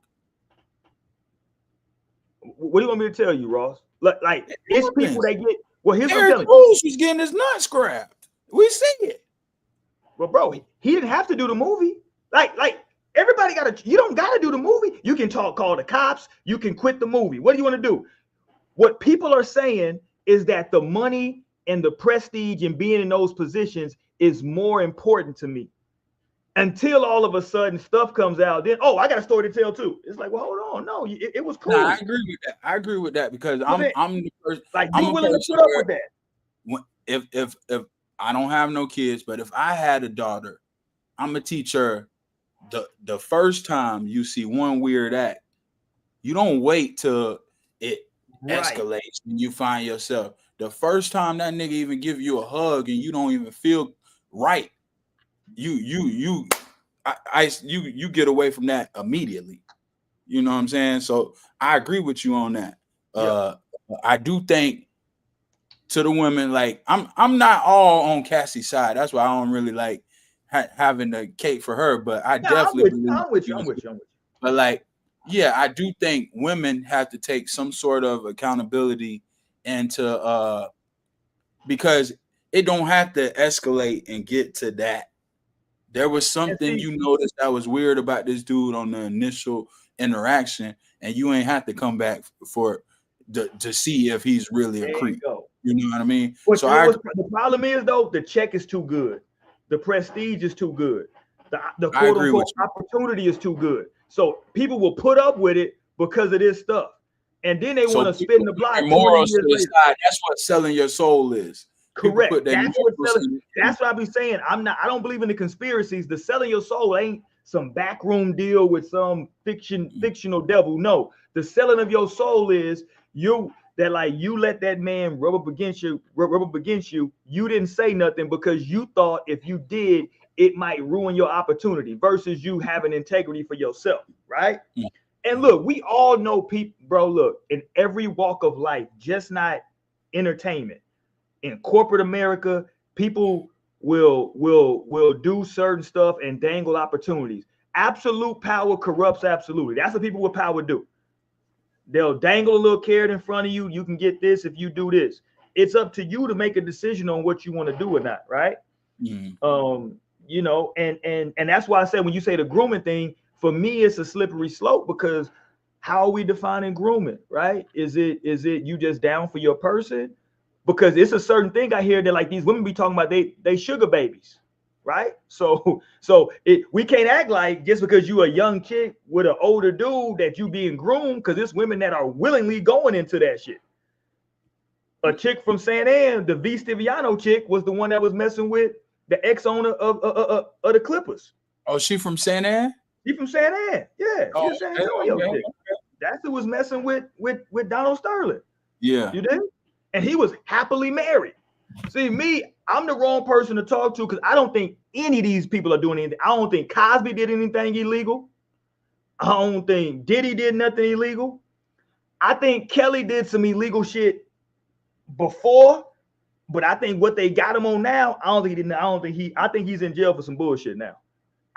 What do you want me to tell you, Ross? Like it's people that get. Well, here's what I'm telling you. He's getting his nuts scrapped. We see it. Well, bro, he didn't have to do the movie. Like everybody you don't gotta do the movie. You can call the cops. You can quit the movie. What do you want to do? What people are saying is that the money and the prestige and being in those positions is more important to me. Until all of a sudden stuff comes out, then I got a story to tell too. It's like, well, hold on, no, it was cool. Nah, I agree with that. I agree with that because I'm the first. Like you willing to put up with that? If I don't have no kids, but if I had a daughter, I'm gonna teach her the first time you see one weird act, you don't wait till it escalates and you find yourself. The first time that nigga even give you a hug and you don't even feel right. You get away from that immediately. You know what I'm saying? So I agree with you on that. I do think to the women, like I'm not all on Cassie's side. That's why I don't really like having the cake for her. But I definitely I'm with you. But like, yeah, I do think women have to take some sort of accountability into because it don't have to escalate and get to that. There was something you noticed that was weird about this dude on the initial interaction, and you ain't have to come back to see if he's really a creep. You know what I mean? But so the problem is though, the check is too good, the prestige is too good, the quote unquote opportunity is too good. So people will put up with it because of this stuff, and then they want to spin the block. Morals to the side. That's what selling your soul is. Correct. That's what I be saying. I don't believe in the conspiracies. The selling your soul ain't some backroom deal with some fictional devil. No, the selling of your soul is you let that man rub up against you. You didn't say nothing because you thought if you did, it might ruin your opportunity versus you having integrity for yourself, right? Yeah. And look, we all know people, bro. Look, in every walk of life, just not entertainment. In corporate America, people will do certain stuff and dangle opportunities. Absolute power corrupts absolutely. That's what people with power do. They'll dangle a little carrot in front of you. You can get this if you do this. It's up to you to make a decision on what you want to do or not, right? Mm-hmm. You know, and that's why I said when you say the grooming thing, for me, it's a slippery slope because how are we defining grooming, right? Is it you just down for your person? Because it's a certain thing I hear that like these women be talking about they sugar babies, right? So we can't act like just because you a young chick with an older dude that you being groomed, because it's women that are willingly going into that shit. A chick from San Ann, the V Stiviano chick, was the one that was messing with the ex-owner of the Clippers. Oh, she from San Ann? She from San Ann, yeah. Oh, San Antonio chick. That's who was messing with Donald Sterling. Yeah. You did? And he was happily married. See, me, I'm the wrong person to talk to because I don't think any of these people are doing anything. I don't think Cosby did anything illegal. I don't think Diddy did nothing illegal. I think Kelly did some illegal shit before, but I think what they got him on now, I think he's in jail for some bullshit now.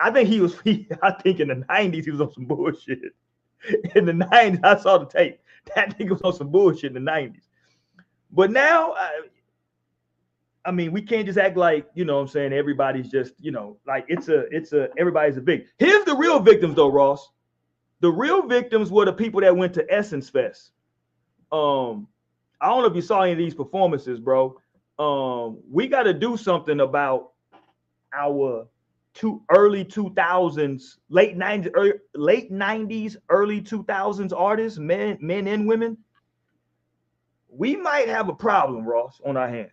I think I think in the 90s he was on some bullshit. In the 90s, I saw the tape. That nigga was on some bullshit in the 90s. But now, I mean, we can't just act like, you know what I'm saying, everybody's just, you know, like everybody's a victim. Here's the real victims though, Ross. The real victims were the people that went to Essence Fest. I don't know if you saw any of these performances, bro. We got to do something about our early 2000s, late 90s, early 2000s artists, men and women. We might have a problem, Ross, on our hands.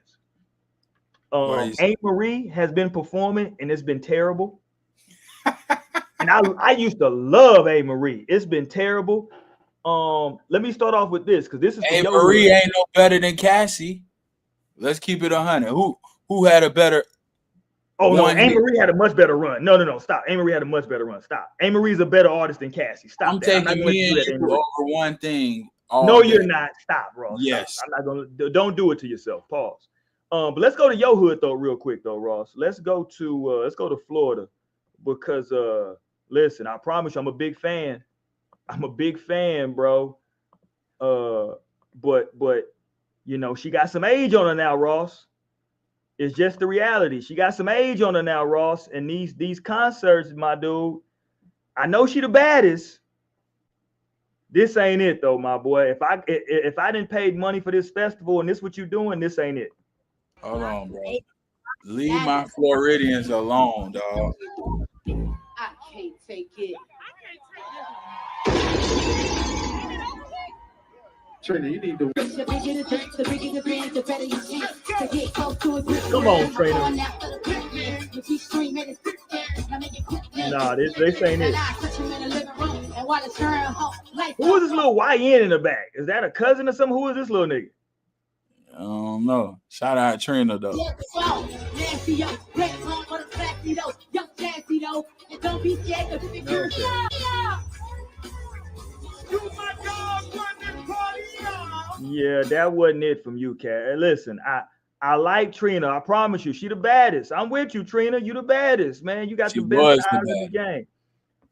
A. Marie has been performing and it's been terrible. And I used to love A. Marie. It's been terrible. Let me start off with this because this is A. Marie ain't no better than Cassie. Let's keep it 100. Who had a better? Oh no, A. Marie had a much better run. No, stop. A. Marie had a much better run. Stop. A. Marie's a better artist than Cassie. Stop. I'm taking me and you over one thing. No, you're not. Stop, bro. Yes. Stop. I'm not gonna. Don't do it to yourself. Pause. But let's go to your hood though, real quick though, Ross. Let's go to Florida because listen, I promise you, I'm a big fan. I'm a big fan, bro. But you know, she got some age on her now, Ross. It's just the reality. She got some age on her now, Ross. And these concerts, my dude, I know she the baddest. This ain't it though, my boy. If I didn't pay money for this festival and this what you doing, this ain't it. Hold on, bro. Leave my Floridians alone, dog. I can't take it. Trina, you need to. Come on, Trina. Nah, this ain't it. Who is this little YN in the back? Is that a cousin or something? Who is this little nigga? I don't know. Shout out Trina though. Yeah, that wasn't it from you, Cat. Listen, I like Trina. I promise you, she the baddest. I'm with you, Trina. You the baddest, man. You got the best eyes in the game.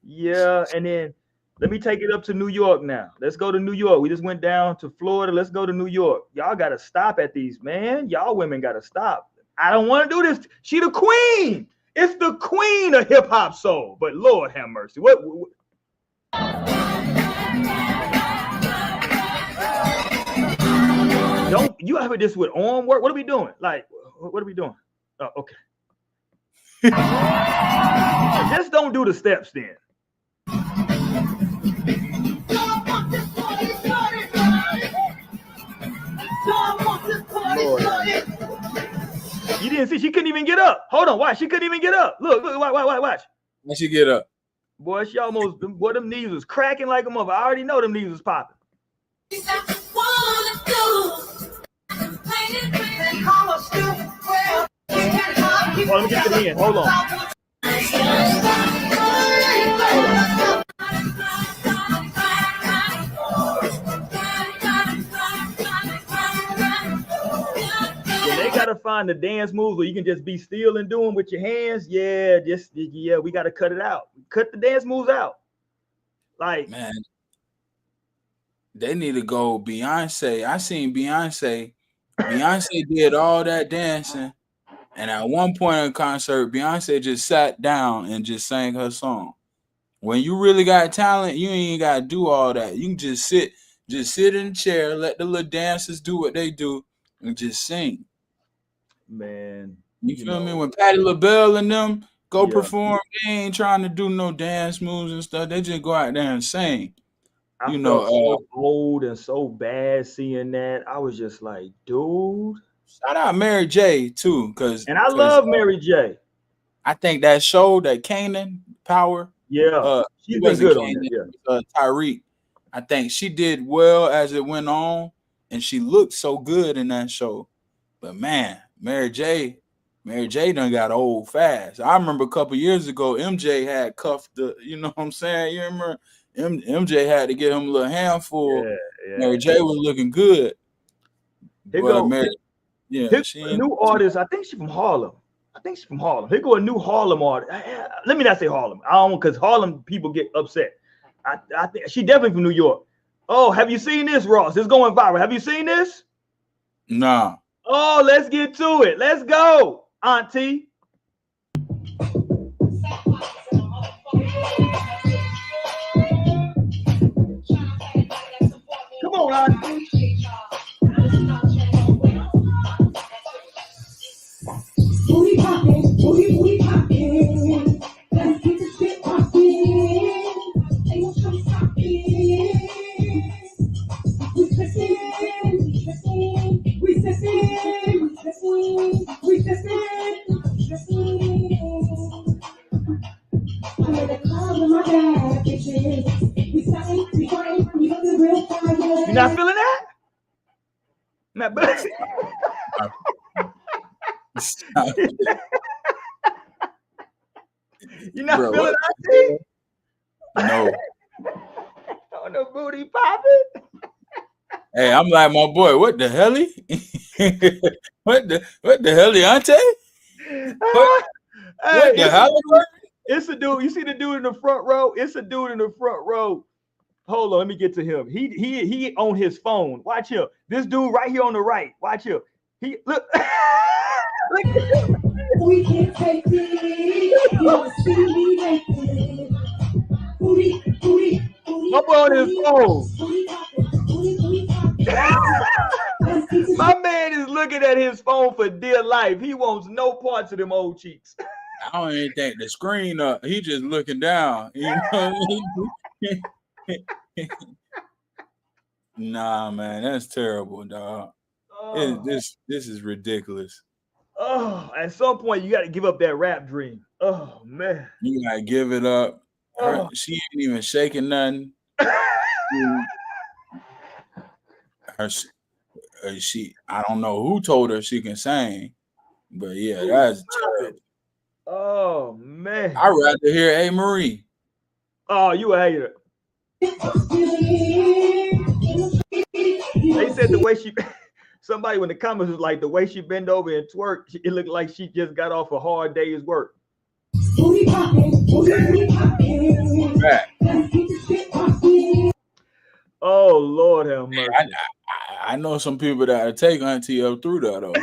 Yeah, and then let me take it up to New York now. Let's go to New York. We just went down to Florida. Let's go to New York. Y'all got to stop at these, man. Y'all women got to stop. I don't want to do this. She the queen. It's the queen of hip hop soul. But Lord have mercy. What? Don't you ever this with arm work? What are we doing? Like, what are we doing? Oh, okay. Just don't do the steps then. Lord. You didn't see she couldn't even get up. Hold on, watch. She couldn't even get up. Look, watch. When she get up, boy, she almost. Boy, them knees was cracking like a mother. I already know them knees was popping. Well, let me get to the end. Hold on. They gotta find the dance moves where you can just be still and doing with your hands. Yeah, we gotta cut it out. Cut the dance moves out. Like, man, they need to go Beyonce. I seen Beyonce. Beyonce did all that dancing, and at one point in the concert, Beyonce just sat down and just sang her song. When you really got talent, you ain't gotta do all that. You can just sit in the chair, let the little dancers do what they do, and just sing. Man, you feel me? When Patti LaBelle and them go perform, they ain't trying to do no dance moves and stuff. They just go out there and sing. I felt so old and so bad seeing that. I was just like, dude. Shout out Mary J too, and I love Mary J. I think that show, that Kanan Power. Yeah, she's been good on it. Yeah, Tyreek. I think she did well as it went on, and she looked so good in that show. But man, Mary J done got old fast. I remember a couple years ago, MJ had cuffed the, you know what I'm saying? You remember MJ had to get him a little handful. Yeah. Mary J was looking good. Here go Mary, she a new artist. I think she's from Harlem. Here go a new Harlem artist. Let me not say Harlem. I don't, because Harlem people get upset. I think she definitely from New York. Oh, have you seen this, Ross? It's going viral. Have you seen this? Nah. Oh, let's get to it. Let's go, Auntie. Come on, Auntie. Booty poppin', booty poppin'. Let's get this shit poppin'. Ain't no shit stoppin'. We steppin', we steppin', we steppin'. I'm in the club with my bad bitches. We startin', we fightin', we got the real fire. You not feeling that? You not Bro, feeling that? No. On the booty popping. Hey, I'm like, my boy, what the hell? What the hell, Auntie? What the hell? It's a dude. You see the dude in the front row? It's a dude in the front row. Hold on, let me get to him. He on his phone. Watch him. This dude right here on the right. Watch him. He look. Look at him. We can't take it. You don't see me naked. Booty, booty, booty. My boy on his phone. My man is looking at his phone for dear life. He wants no parts of them old cheeks. I don't even think the screen up. He just looking down. You know what I mean? Nah, man, that's terrible, dog. This is ridiculous. Oh, at some point you got to give up that rap dream. Oh man, you gotta give it up. She ain't even shaking nothing. She, I don't know who told her she can sing, but yeah, that's terrible. Oh man, I'd rather hear A. Marie. Oh, you a hater. They said the way she. Somebody in the comments was like, the way she bend over and twerk, it looked like she just got off a hard day's work. Oh Lord have mercy. I know some people that will take Auntie up through that though.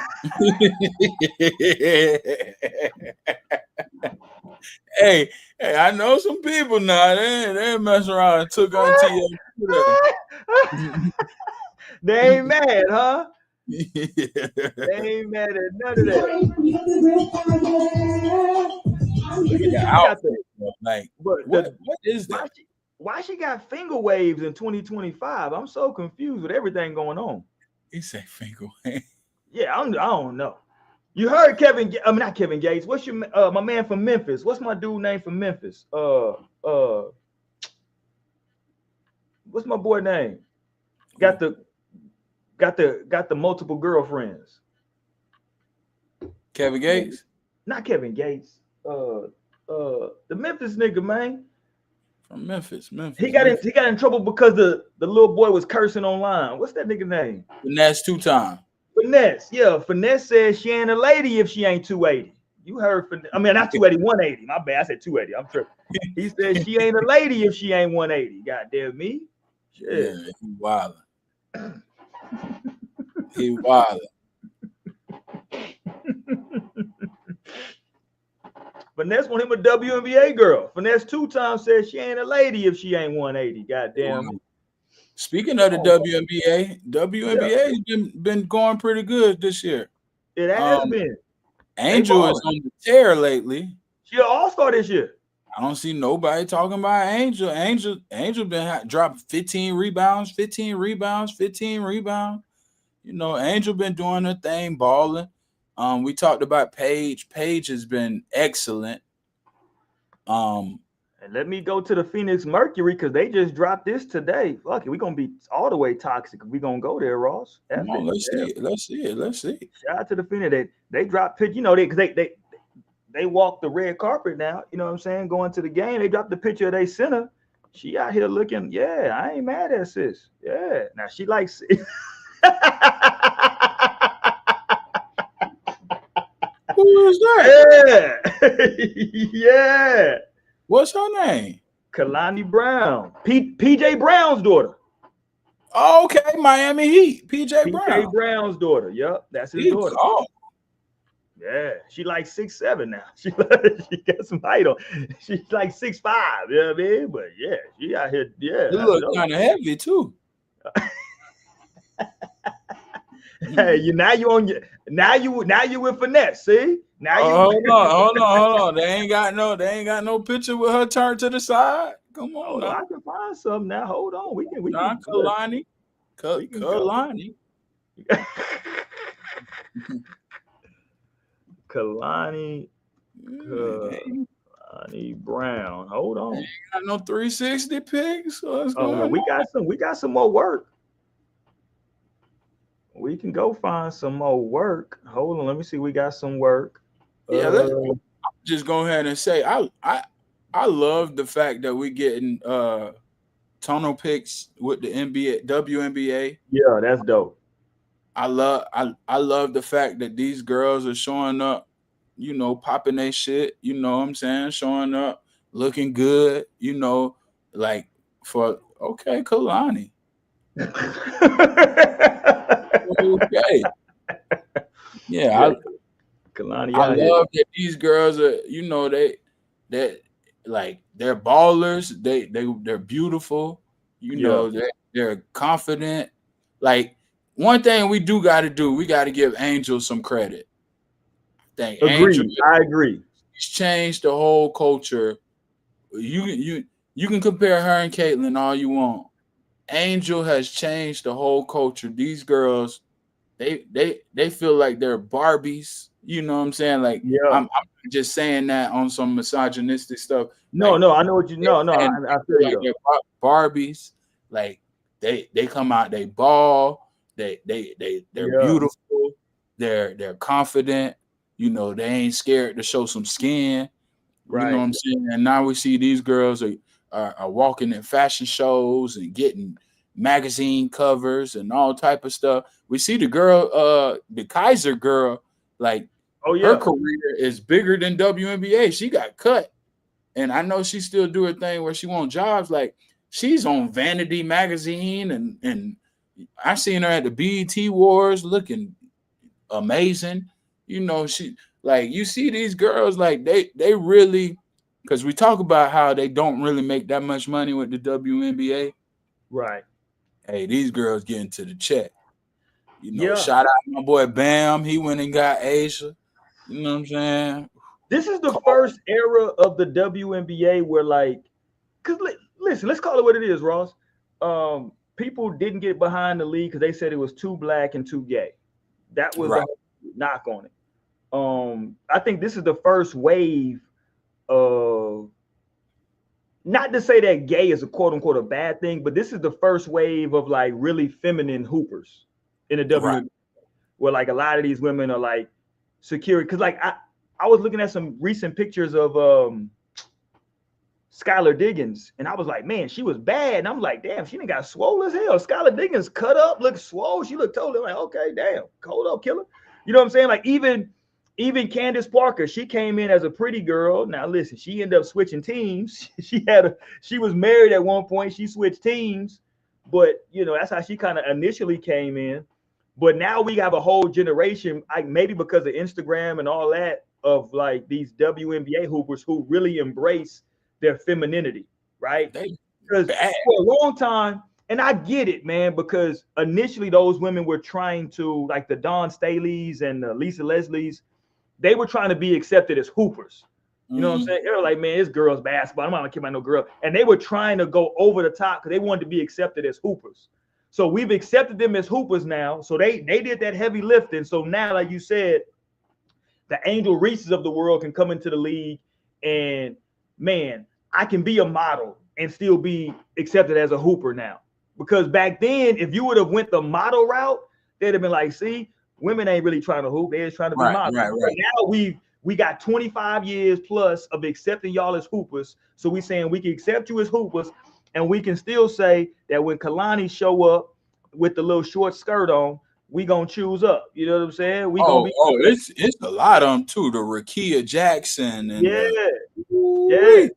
hey, I know some people now. They mess around and took Auntie up through that. They ain't mad, huh? They ain't mad at none of that. Like, what is that? Why she got finger waves in 2025? I'm so confused with everything going on. He said finger waves. Yeah, I don't know. You heard not Kevin Gates. What's your my man from Memphis? What's my dude name from Memphis? What's my boy name? Got the multiple girlfriends. Kevin Gates? Not Kevin Gates. The Memphis nigga, man. From Memphis. He got in trouble because the little boy was cursing online. What's that nigga name? Finesse 2-time. Finesse. Yeah, Finesse says she ain't a lady if she ain't 280. You heard Finesse. I mean, not 280, 180. My bad. I said 280. I'm tripping. He said she ain't a lady if she ain't 180. Goddamn me. Shit. Yeah, he wildin'. He wildin'. Finesse want him a WNBA girl. Finesse 2-time says she ain't a lady if she ain't 180. Goddamn. Speaking of the WNBA has been going pretty good this year. It has been. Angel is on the tear lately. She an all-star this year. I don't see nobody talking about Angel. Angel been dropped 15 rebounds. You know, Angel been doing her thing, balling. We talked about Paige. Paige has been excellent. And let me go to the Phoenix Mercury because they just dropped this today. Fuck it, we're gonna be all the way toxic. We're gonna go there, Ross. Let's see it. Shout out to the Phoenix. They dropped pitch, you know, they walk the red carpet now, you know what I'm saying? Going to the game, they dropped the picture of their center. She out here looking, yeah, I ain't mad at sis. Yeah. Now she likes Who is that? Yeah. Yeah. What's her name? Kalani Brown. PJ Brown's daughter. Oh, okay, Miami Heat, PJ PJ Brown. Brown's daughter. Yep, that's his He daughter. oh, Yeah, she like 6'7" now. She got some height on. She's like 6'5", you know what I mean? But yeah, she out here. Yeah, he that's look dope. kind of heavy too. Hey, now you with finesse. See, now you. Hold on. They ain't got no picture with her turned to the side. Come on Hold on, now. I can find something now. Hold on, we can John look, Kalani. we can go. Kalani. Kalani, Ain't Kalani Brown. Hold on. got no 360 pics. What's Oh going no, on? we got some more work. We can go find some more work. Hold on, let me see. We got some work. Yeah, let's just go ahead and say I love the fact that we're getting tonal picks with the NBA, WNBA. Yeah, that's dope. I love the fact that these girls are showing up, you know, popping their shit, you know what I'm saying? Showing up, looking good, you know, like for okay, Kalani. Okay. Yeah, Kalani I out here. love that these girls are, you know, that like they're ballers, they're beautiful, you Yeah. know, they're confident. Like one thing we got to give Angel some credit. I think Angel Agreed. I agree. has changed the whole culture. You can compare her and Caitlyn all you want. Angel has changed the whole culture. These girls, they feel like they're Barbies. You know what I'm saying? Like Yeah. I'm just saying that on some misogynistic stuff. No, Like, I know what you. No, I feel you like though. they're Barbies. Like they come out, they ball. They're Yeah. beautiful. They're confident. You know, they ain't scared to show some skin. You know Right. what I'm saying? And now we see these girls are walking in fashion shows and getting magazine covers and all type of stuff. We see the girl, the Kaiser girl, like Oh her yeah. career is bigger than WNBA. She got cut. And I know she still do her thing where she want jobs. Like she's on Vanity magazine and I seen her at the BET Wars looking amazing. You know, she like you see these girls like they really because we talk about how they don't really make that much money with the WNBA. Right. Hey, these girls getting to the check. You know, Yeah. shout out my boy Bam. He went and got Asia. You know what I'm saying? This is the first era of the WNBA where like, cause listen, let's call it what it is, Ross. People didn't get behind the league because they said it was too black and too gay. That was Right. the knock on it. I think this is the first wave of, not to say that gay is a quote unquote a bad thing, but this is the first wave of like really feminine hoopers in the WNBA, Right. where like a lot of these women are like secure. Cause like I was looking at some recent pictures of Skylar Diggins, and I was like, man, she was bad. And I'm like, damn, she done got swole as hell. Skylar Diggins cut up, looked swole. She looked totally like, okay, damn, cold up killer. You know what I'm saying? Like even Candace Parker, she came in as a pretty girl. Now listen, she ended up switching teams. She was married at one point. She switched teams, but you know that's how she kind of initially came in. But now we have a whole generation, like maybe because of Instagram and all that, of like these WNBA hoopers who really embrace their femininity, right? Because for a long time, and I get it, man, because initially those women were trying to, like the Dawn Staleys and the Lisa Leslies, they were trying to be accepted as hoopers. You know what I'm saying? They were like, man, it's girls basketball. I'm not gonna care about no girl. And they were trying to go over the top because they wanted to be accepted as hoopers. So we've accepted them as hoopers now. So they did that heavy lifting. So now, like you said, the Angel Reeses of the world can come into the league, and man, I can be a model and still be accepted as a hooper now. Because back then, if you would have went the model route, they'd have been like, see, women ain't really trying to hoop, they're just trying to be models. Right. But now we got 25 years plus of accepting y'all as hoopers. So we saying we can accept you as hoopers, and we can still say that when Kalani show up with the little short skirt on, we gonna choose up. You know what I'm saying? It's a lot of them too. The Rakia Jackson and yeah.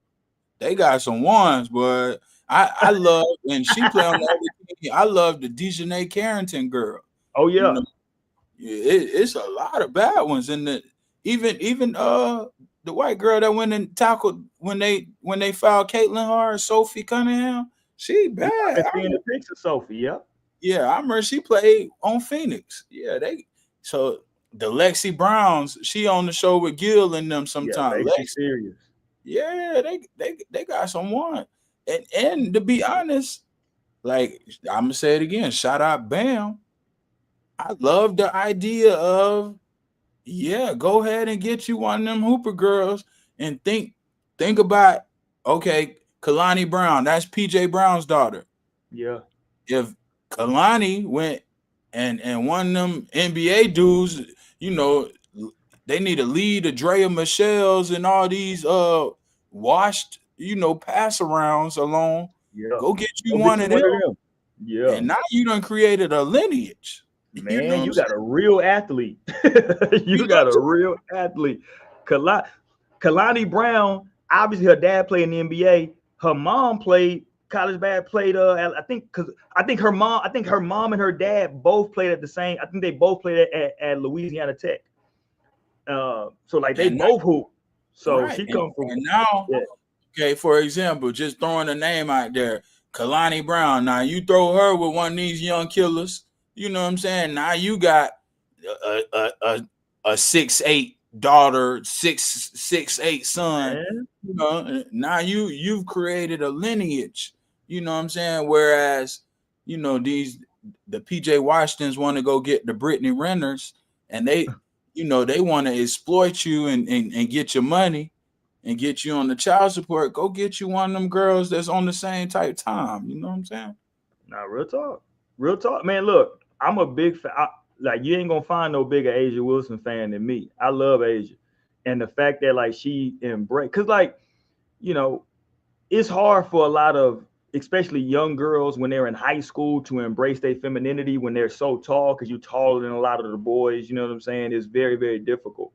they got some ones, but I love, and she play on the other team I love the Dejanay Carrington girl. Oh yeah. You know, it's a lot of bad ones in the even the white girl that went and tackled when they fouled Caitlin Hart, Sophie Cunningham. She Yeah, I've bad. been seeing the pics of Sophie. Yep. Yeah, I remember she played on Phoenix. Yeah, so the Lexi Browns, she on the show with Gil and them Yeah, sometimes. Lexi serious. Yeah, they got someone. And to be honest, like I'm gonna say it again, shout out Bam. I love the idea of go ahead and get you one of them Hooper girls and think about okay, Kalani Brown, that's PJ Brown's daughter. Yeah. If Kalani went and one of them NBA dudes, you know, they need to lead the Drea Michelle's and all these washed, pass arounds alone. Yeah. Go get you Go one get of you one them. of them. Yeah. And now you done created a lineage. Man, know what you I'm got a real athlete. You got a real athlete. Kalani Brown, obviously her dad played in the NBA. Her mom played college played I think her mom and her dad both played at the same. I think they both played at Louisiana Tech. So like they both hoop. So right. she come from and now, yeah. okay, for example, just throwing a name out there, Kalani Brown. Now you throw her with one of these young killers. You know what I'm saying? Now you got a 6'8" daughter, 6'8" son. Man. You know, now you've created a lineage. You know what I'm saying? Whereas, the PJ Washingtons want to go get the Brittany Renners, and they want to exploit you and get your money and get you on the child support. Go get you one of them girls that's on the same type time. You know what I'm saying? Nah, real talk, man. Look, I'm a big fan. Like you ain't gonna find no bigger Asia Wilson fan than me. I love Asia, and the fact that like she embraced, cause like it's hard for a lot of especially young girls when they're in high school to embrace their femininity when they're so tall, because you're taller than a lot of the boys. You know what I'm saying? It's very very difficult.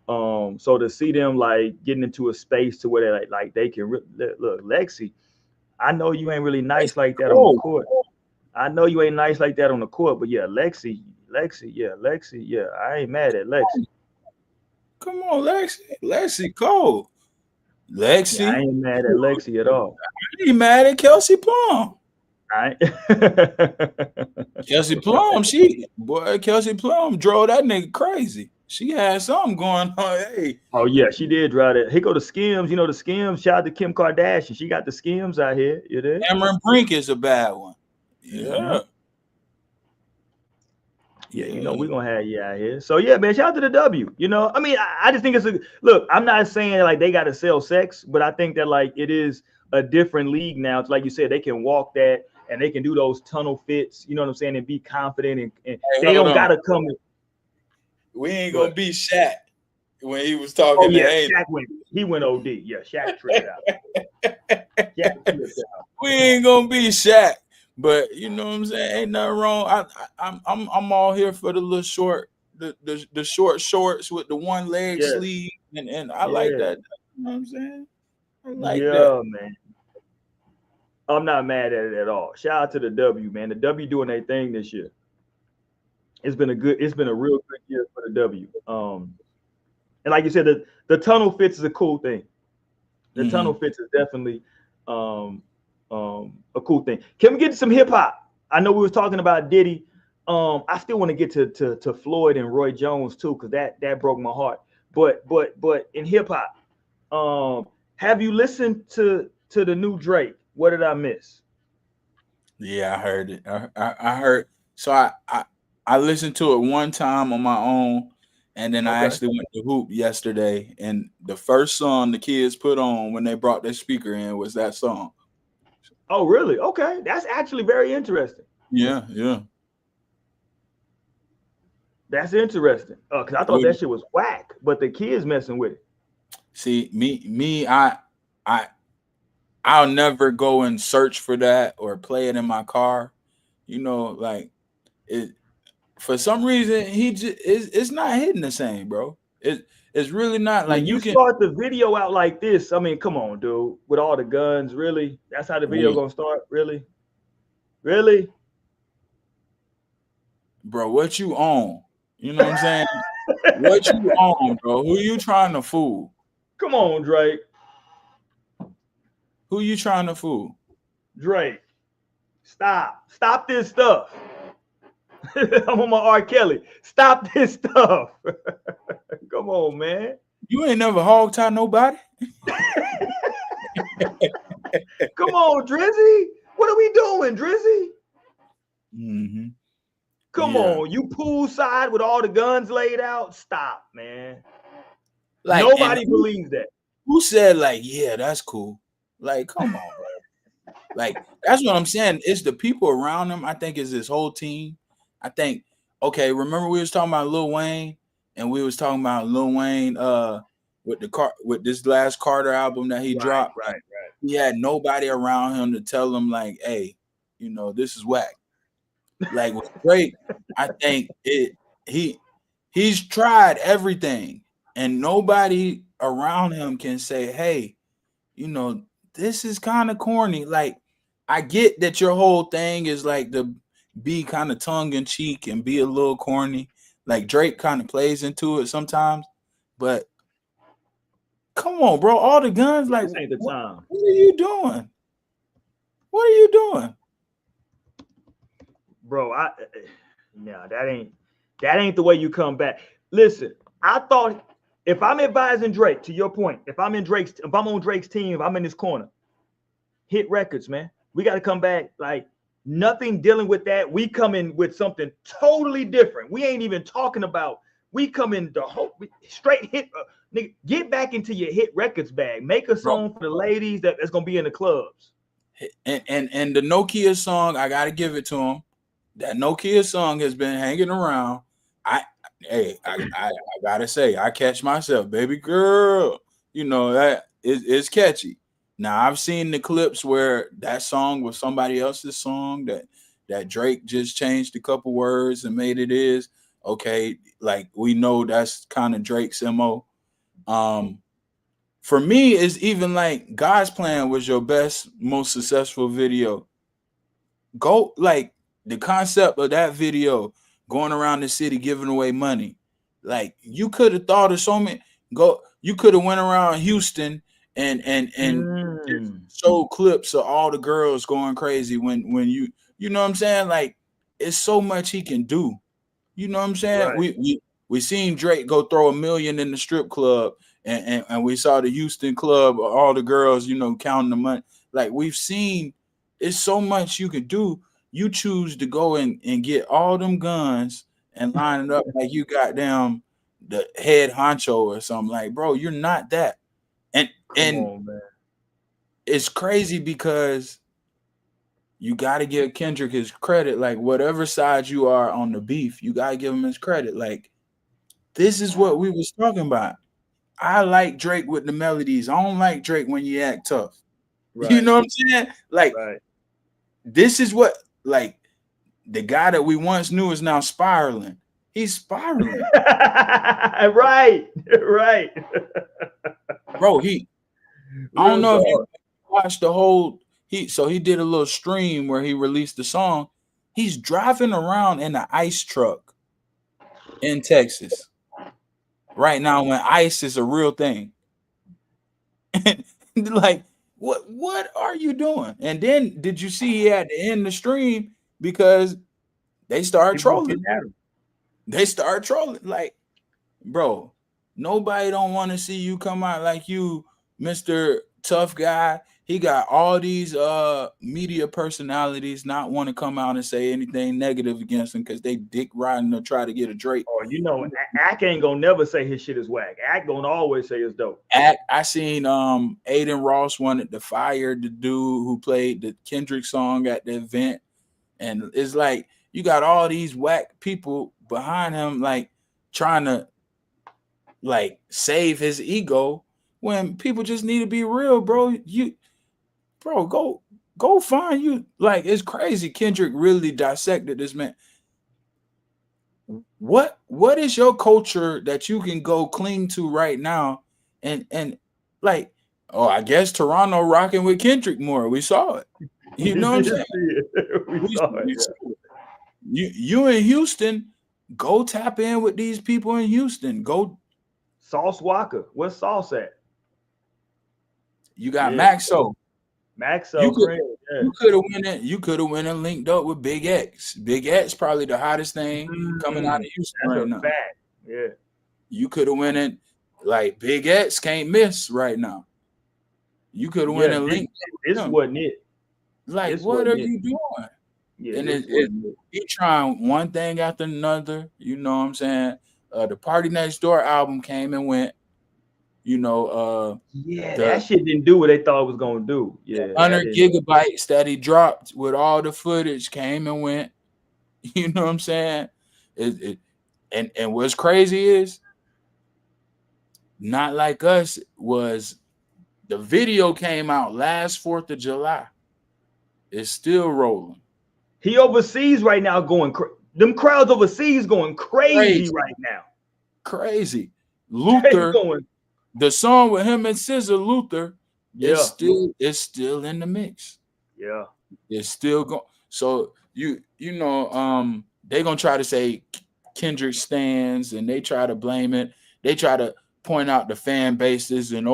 So to see them like getting into a space to where they like they can look, Lexi. I know you ain't really nice like that on the court. I know you ain't nice like that on the court, but yeah, Lexi, yeah, I ain't mad at Lexi. Come on, Lexi Cole. Lexi. Yeah, I ain't mad at Lexi at all. I ain't mad at Kelsey Plum. I Kelsey Plum, Kelsey Plum drove that nigga crazy. She had something going on. Hey. Oh yeah, she did drive that. Here go the Skims. You know the Skims. Shout out to Kim Kardashian. She got the Skims out here. You there? Cameron Brink is a bad one. Yeah. Mm-hmm. Yeah, we're gonna have you out here. So yeah, man, shout out to the W. I mean, I just think it's a look. I'm not saying like they got to sell sex, but I think that like it is a different league now. It's like you said, they can walk that and they can do those tunnel fits. You know what I'm saying, and be confident and Hey, they don't gotta come. We ain't gonna be Shaq when he was talking. Oh yeah, Shaq went OD. Yeah, Shaq tripped out. Shaq tripped out. We ain't gonna be Shaq. But you know what I'm saying? Ain't nothing wrong. I'm all here for the little short, the short shorts with the one leg sleeve, and I like that. You know what I'm saying? I like that. Man. I'm not mad at it at all. Shout out to the W, man. The W doing their thing this year. It's been a real good year for the W. And like you said, the tunnel fits is a cool thing. The tunnel fits is definitely a cool thing. Can we get to some hip hop? I know we was talking about Diddy. I still want to get to Floyd and Roy Jones too, because that broke my heart. But in hip hop, have you listened to the new Drake? What did I miss? Yeah, I heard it. I heard. So I listened to it one time on my own, and then I actually went to hoop yesterday, and the first song the kids put on when they brought their speaker in was that song. Oh, really? Okay. That's actually very interesting. Yeah. That's interesting. Because I thought that shit was whack, but the kids messing with it. See, me, I'll never go and search for that or play it in my car. Like it for some reason it's not hitting the same, bro. It's really not. Like when you can start the video out like this. I mean, come on, dude. With all the guns, really? That's how the video gonna start, really? Really? Bro, what you on? You know what I'm saying? What you on, bro? Who you trying to fool? Come on, Drake. Who you trying to fool? Drake. Stop this stuff. I'm on my R. Kelly. Stop this stuff. Come on, man. You ain't never hog tie nobody. Come on, Drizzy. What are we doing, Drizzy? Mm-hmm. Come on. You poolside with all the guns laid out? Stop, man. Like, nobody believes that. Who said, like, yeah, that's cool? Like, come on, bro. Like, that's what I'm saying. It's the people around him. I think it's his whole team. I think, okay, remember we was talking about Lil Wayne, and we was talking about Lil Wayne with this last Carter album that he dropped. Right. He had nobody around him to tell him, like, hey, you know, this is whack. Like, with Drake, I think he's tried everything, and nobody around him can say, hey, you know, this is kind of corny. Like, I get that your whole thing is like to be kind of tongue in cheek and be a little corny. Like Drake kind of plays into it sometimes, but come on, bro. All the guns, like, this ain't the time. What are you doing? What are you doing? Bro, that ain't the way you come back. Listen, I thought if I'm advising Drake, to your point, if I'm on Drake's team, if I'm in his corner, hit records, man. We got to come back like nothing dealing with that. We come in with something totally different. We ain't even talking about. We come in the whole straight hit. Nigga, get back into your hit records bag. Make a song for the ladies that's gonna be in the clubs. And the Nokia song, I gotta give it to him. That Nokia song has been hanging around. I gotta say, I catch myself, baby girl. You know that it's catchy. Now I've seen the clips where that song was somebody else's song that Drake just changed a couple words and made it is okay. Like we know that's kind of Drake's MO. For me, it's even like God's Plan was your best, most successful video. Go like the concept of that video going around the city giving away money. Like you could have thought of so many. You could have went around Houston and show clips of all the girls going crazy when you know what I'm saying. Like it's so much he can do. You know what I'm saying? Right. We seen Drake go throw $1 million in the strip club, and we saw the Houston club, all the girls, you know, counting the money. Like we've seen, it's so much you can do. You choose to go and get all them guns and line it up like you got them the head honcho or something. Like, bro, you're not that. And Come on, man. It's crazy because you got to give Kendrick his credit. Like whatever side you are on the beef, you got to give him his credit. Like this is what we was talking about. I like Drake with the melodies. I don't like Drake when you act tough. Right. You know what I'm saying? Like this is what like the guy that we once knew is now spiraling. He's spiraling. Right. Bro, I don't know if you watched the whole he did a little stream where he released the song. He's driving around in an ice truck in Texas right now when ice is a real thing. Like, what are you doing? And then did you see he had to end the stream because they started trolling? They started trolling. Like, bro, nobody don't want to see you come out like you, Mr. Tough Guy. He got all these media personalities not want to come out and say anything negative against him because they dick riding to try to get a Drake. Oh, you know, Ack ain't gonna never say his shit is whack. Ack gonna always say it's dope. Ack, I seen Aiden Ross wanted to fire the dude who played the Kendrick song at the event, and it's like you got all these whack people behind him, like trying to like save his ego when people just need to be real, bro. Go find you. Like it's crazy. Kendrick really dissected this man. What is your culture that you can go cling to right now? And like, oh, I guess Toronto rocking with Kendrick more. We saw it. You know what I'm saying? We saw it. You in Houston, go tap in with these people in Houston. Go. Sauce Walker. Where's Sauce at? You got Maxo. Maxo. You could have went in. You could have went and linked up with Big X. Big X probably the hottest thing coming out of Houston right now. Fact. Yeah. You could have went in. Like Big X can't miss right now. You could have went and linked. This wasn't it. Like, what are you doing? Yeah, and he trying one thing after another. You know what I'm saying? The Party Next Door album came and went. You know, that shit didn't do what they thought it was gonna do. Yeah, 100 gigabytes that he dropped with all the footage came and went. You know what I'm saying? And what's crazy is Not Like Us was the video came out last 4th of July. It's still rolling. He overseas right now going them crowds overseas going crazy right now. Crazy. Luther the song with him and SZA, Luther, is still in the mix. Yeah. It's still going. So you know, they're gonna try to say Kendrick stands and they try to blame it. They try to point out the fan bases and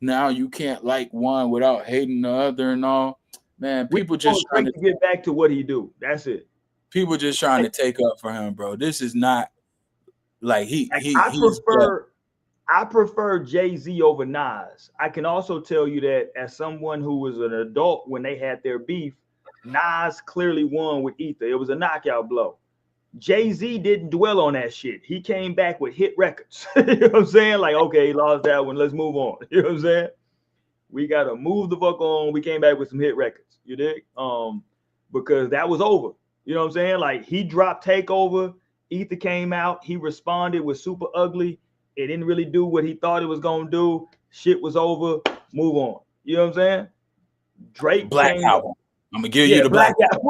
now you can't like one without hating the other and all. Man, people just trying to get back to what he do. That's it. People just trying to take up for him, bro. This is not like I prefer Jay-Z over Nas. I can also tell you that as someone who was an adult when they had their beef, Nas clearly won with Ether. It was a knockout blow. Jay-Z didn't dwell on that shit. He came back with hit records. You know what I'm saying? Like, okay, he lost that one. Let's move on. You know what I'm saying? We got to move the fuck on. We came back with some hit records. You dig? Because that was over. You know what I'm saying? Like, he dropped Takeover. Ether came out. He responded with Super Ugly. It didn't really do what he thought it was going to do. Shit was over. Move on. You know what I'm saying? Drake Black Album. I'm going to give you the Black Album.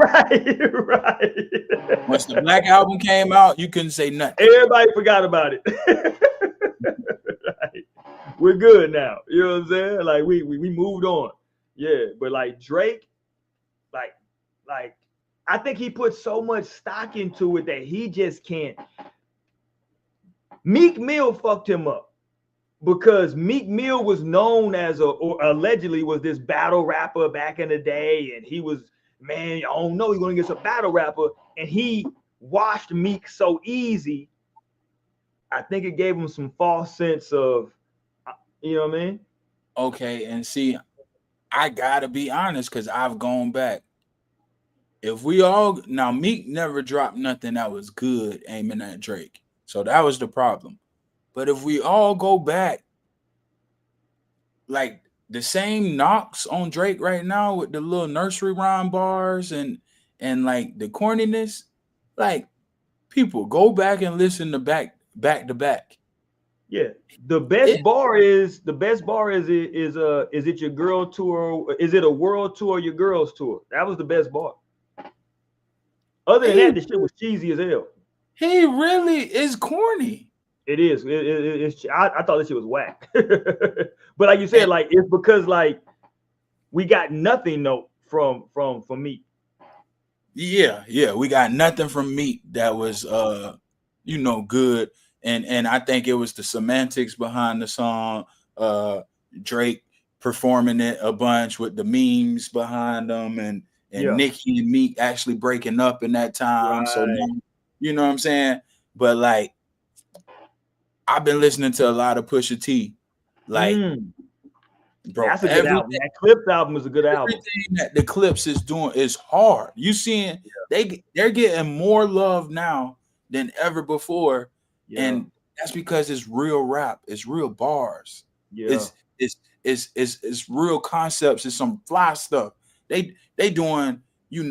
Right. Once the Black Album came out, you couldn't say nothing. Everybody forgot about it. Right. We're good now. You know what I'm saying? Like, we moved on. Yeah. But like Drake, like I think he put so much stock into it that he just can't. Meek Mill fucked him up because Meek Mill was known as or allegedly was this battle rapper back in the day, and he was, man, I don't know, he's gonna get a battle rapper, and he washed Meek so easy. I think it gave him some false sense of, you know what I mean? Okay, and see, I gotta be honest because I've gone back. If we all now, Meek never dropped nothing that was good aiming at Drake. So that was the problem. But if we all go back, like the same knocks on Drake right now with the little nursery rhyme bars and like the corniness, like people go back and listen to back to back. Yeah. The best bar is is it your girl tour? Is it a world tour or your girls tour? That was the best bar. Other than that, the shit was cheesy as hell. He really is corny. It is. I thought this shit was whack. But like you said, like it's because like we got nothing from Meek. Yeah, we got nothing from Meek that was good. And I think it was the semantics behind the song, Drake performing it a bunch with the memes behind them and Nicki and Meek actually breaking up in that time. Right. So now, you know what I'm saying? But like, I've been listening to a lot of Pusha T. Like, bro, that's a good album. That Clips album is a good album. Everything that the Clips is doing is hard. You seeing they're getting more love now than ever before, and that's because it's real rap. It's real bars. Yeah, it's real concepts. It's some fly stuff. They doing.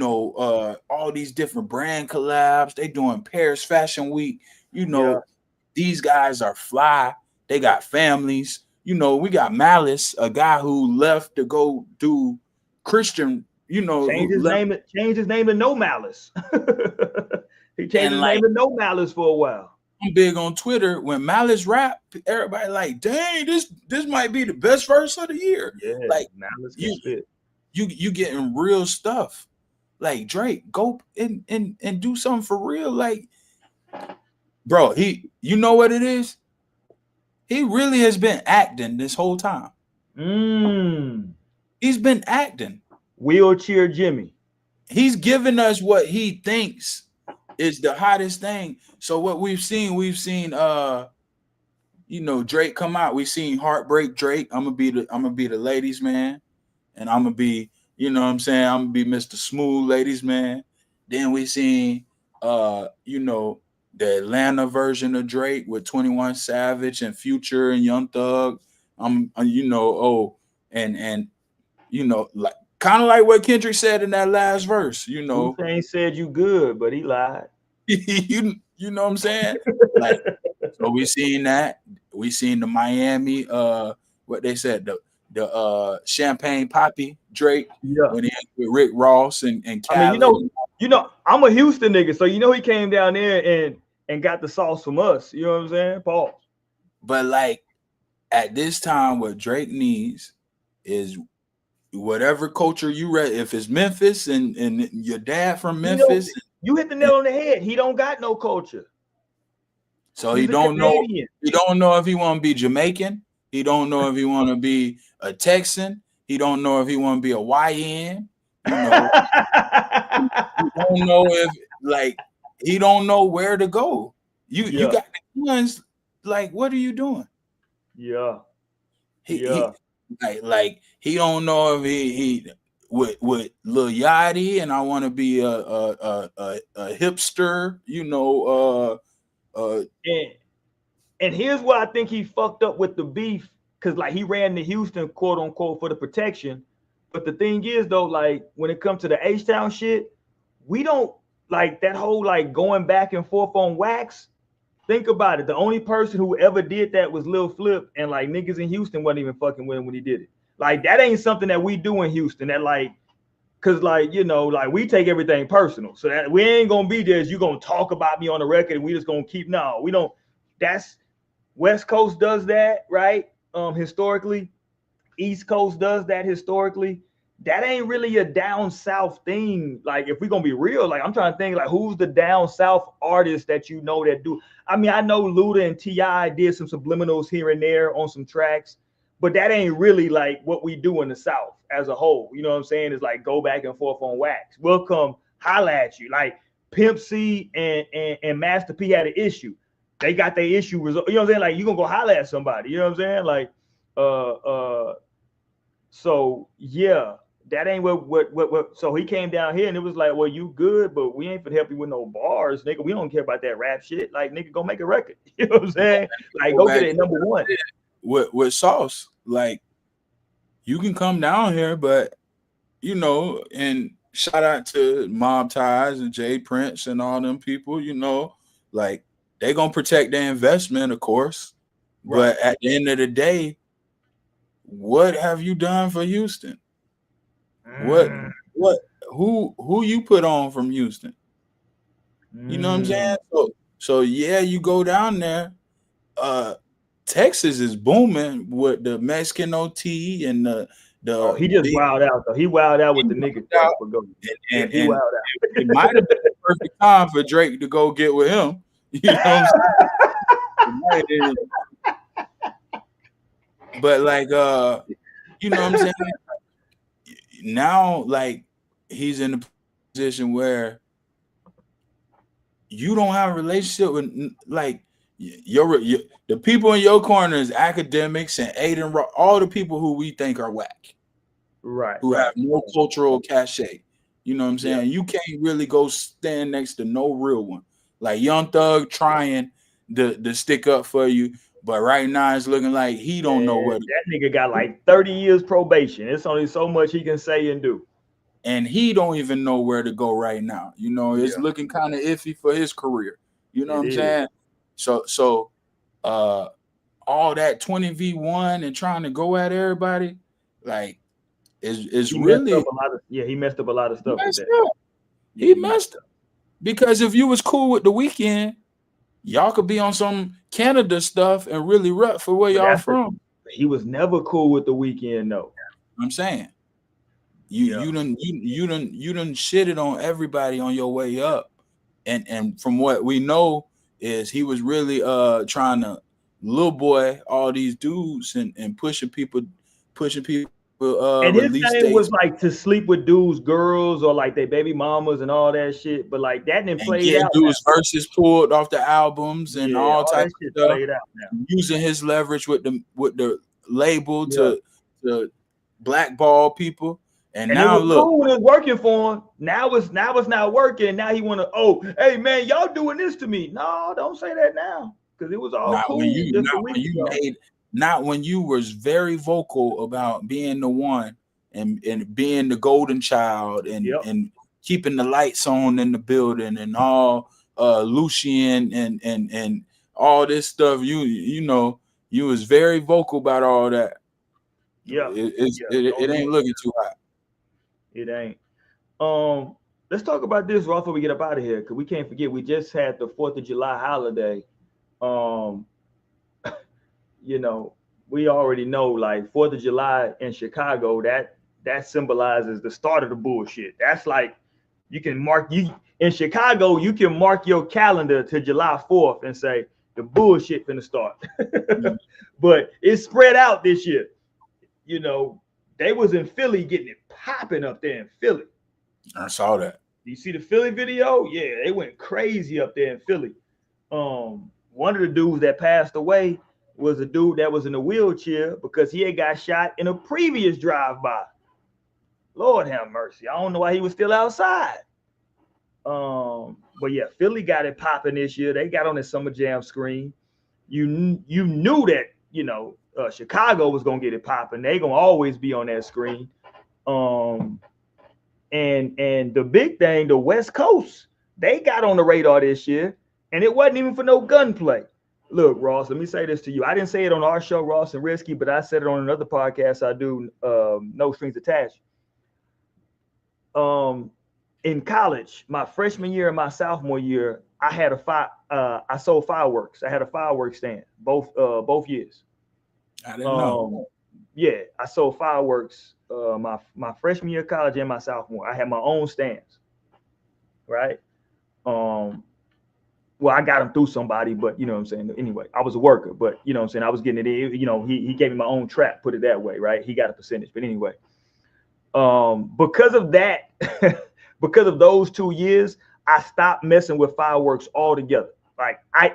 All these different brand collabs. They doing Paris Fashion Week. These guys are fly. They got families. We got Malice, a guy who left to go do Christian. Change his name to No Malice. He changed his name to No Malice for a while. I'm big on Twitter. When Malice rap, everybody like, dang, this might be the best verse of the year. Yeah, like Malice can spit. you getting real stuff. Like Drake, go and do something for real. Like, bro, you know what it is? He really has been acting this whole time. He's been acting. Wheelchair Jimmy. He's giving us what he thinks is the hottest thing. So what we've seen, Drake come out. We've seen Heartbreak Drake. I'm gonna be the ladies man, and I'm gonna be, I'm gonna be Mr. Smooth ladies man. Then we seen the Atlanta version of Drake with 21 Savage and Future and Young Thug. Like kind of like what Kendrick said in that last verse, Hussein said you good, but he lied. you know what I'm saying? Like, so we seen that. We seen the Miami, what they said, the Champagne Poppy Drake, when he with Rick Ross and Khaled. I mean, I'm a Houston nigga, so he came down there and got the sauce from us. You know what I'm saying? Paul. But like at this time, what Drake needs is whatever culture you read. If it's Memphis and your dad from Memphis, you hit the nail on the head. He don't got no culture. So he don't know. He don't know if he want to be Jamaican. He don't know if he want to be a Texan. He don't know if he want to be a YN. He don't know if he don't know where to go. You got the ones like, what are you doing? Yeah. He don't know if he with Lil Yachty, and I want to be a hipster, and here's why I think he fucked up with the beef, because like he ran to Houston, quote unquote, for the protection. But the thing is though, like when it comes to the H-Town shit, we don't like that whole like going back and forth on wax. Think about it. The only person who ever did that was Lil Flip, and like niggas in Houston wasn't even fucking with him when he did it. Like that ain't something that we do in Houston. That like, cause like like we take everything personal. So that we ain't gonna be there. You gonna talk about me on the record, and we just gonna keep. No, we don't. That's West Coast does that, right? Historically, East Coast does that historically. That ain't really a down south thing. Like if we're gonna be real, like I'm trying to think like who's the down south artist that that do. I mean, I know Luda and T.I. did some subliminals here and there on some tracks, but that ain't really like what we do in the South as a whole. You know what I'm saying? It's like go back and forth on wax. We'll come holla at you. Like Pimp C and Master P had an issue. They got their issue resolved. You know what I'm saying? Like you gonna go holla at somebody. You know what I'm saying? Like so yeah. That ain't what. So he came down here and it was like, well, you good, but we ain't finna help you with no bars, nigga. We don't care about that rap shit. Like, nigga, go make a record. You know what I'm saying? Like, go get it number one. With Sauce, like, you can come down here, but and shout out to Mob Ties and Jay Prince and all them people. Like they gonna protect their investment, of course. Right. But at the end of the day, what have you done for Houston? Who you put on from Houston? You know what I'm saying? So yeah, you go down there. Texas is booming with the Mexican OT and the he just wild out though. He wild out with the niggas. And he wild out. It might have been the perfect time for Drake to go get with him. You know what I'm saying? But like you know what I'm saying? Now, like, he's in a position where you don't have a relationship with, like, the people in your corner is academics and Aiden, all the people who we think are whack, right? Who have no cultural cachet. You know what I'm saying? Yeah. You can't really go stand next to no real one. Like Young Thug trying to stick up for you. But right now, it's looking like he don't know what. That nigga got like 30 years probation. It's only so much he can say and do. And he don't even know where to go right now. It's looking kind of iffy for his career. You know what I'm saying? So all that 20v1 and trying to go at everybody, like, is really he messed up a lot of stuff. He messed up. Because if you was cool with The Weeknd, y'all could be on some Canada stuff and really rep for where y'all from. He was never cool with The Weeknd, though. I'm saying. You done shitted on everybody on your way up, and from what we know is he was really trying to little boy all these dudes and pushing people And his release thing was dates like to sleep with dudes, girls, or like their baby mamas and all that shit. But like that didn't and played getting out now. dudes verses pulled off the albums and Yeah, all all type that of shit stuff, played out now. using his leverage with the label Yeah. to blackball people. And And it now was look, cool when it was working for him. Now it's not working. And now he wanna, oh, hey man, y'all doing this to me. No, don't say that now. Because it was all not when cool you just a not week when you ago. made not when you was very vocal about being the one and being the golden child Yep. and keeping the lights on in the building and all Lucian and all this stuff. You know you was very vocal about all that. Yeah. It ain't looking too hot. It ain't. Let's talk about this right before we get up out of here, because we can't forget we just had the 4th of July holiday. Um, you know, we already know like 4th of July in Chicago, that symbolizes the start of the bullshit. That's like you can mark you in Chicago, you can mark your calendar to July 4th and say the bullshit finna start. But it's spread out this year. You know, they was in Philly getting it popping up there in Philly. I saw that. You see the Philly video? Yeah, they went crazy up there in Philly. One of the dudes that passed away was a dude that was in a wheelchair because he had got shot in a previous drive-by. Lord have mercy. I don't know why he was still outside. But yeah, Philly got it popping this year. They got on the Summer Jam screen. You knew that, Chicago was gonna get it popping. They gonna always be on that screen. And the big thing, the West Coast, they got on the radar this year, and it wasn't even for no gunplay. Look, Ross, let me say this to you. I didn't say it on our show, Ross and Risky, but I said it on another podcast I do, No Strings Attached. In college, my freshman year and my sophomore year, I sold fireworks. I had a fireworks stand both years. I didn't know. Yeah, I sold fireworks my freshman year of college and my sophomore. I had my own stands, right? Well, I got them through somebody, but you know what I'm saying? Anyway, I was a worker, but you know what I'm saying? I was getting it in, he gave me my own trap, put it that way, right? He got a percentage. But anyway, because of that, because of those 2 years, I stopped messing with fireworks altogether. Like I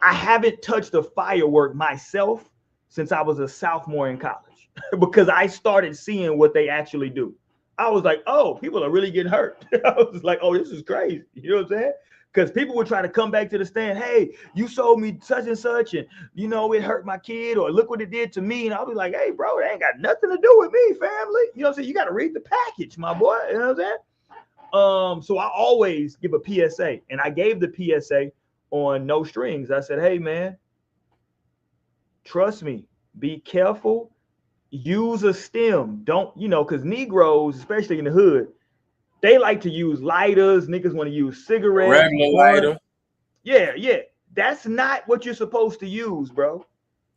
haven't touched a firework myself since I was a sophomore in college because I started seeing what they actually do. I was like, oh, people are really getting hurt. I was like, oh, this is crazy. You know what I'm saying? Because people would try to come back to the stand. Hey, you sold me such and such, and it hurt my kid, or look what it did to me. And I'll be like, hey, bro, it ain't got nothing to do with me, family. You know what I'm saying? You got to read the package, my boy. You know what I'm saying? So I always give a PSA, and I gave the PSA on No Strings. I said, hey, man, trust me, be careful. Use a stem. Don't, because Negroes, especially in the hood, they like to use lighters. Niggas want to use cigarettes. Regular lighter. Yeah. That's not what you're supposed to use, bro.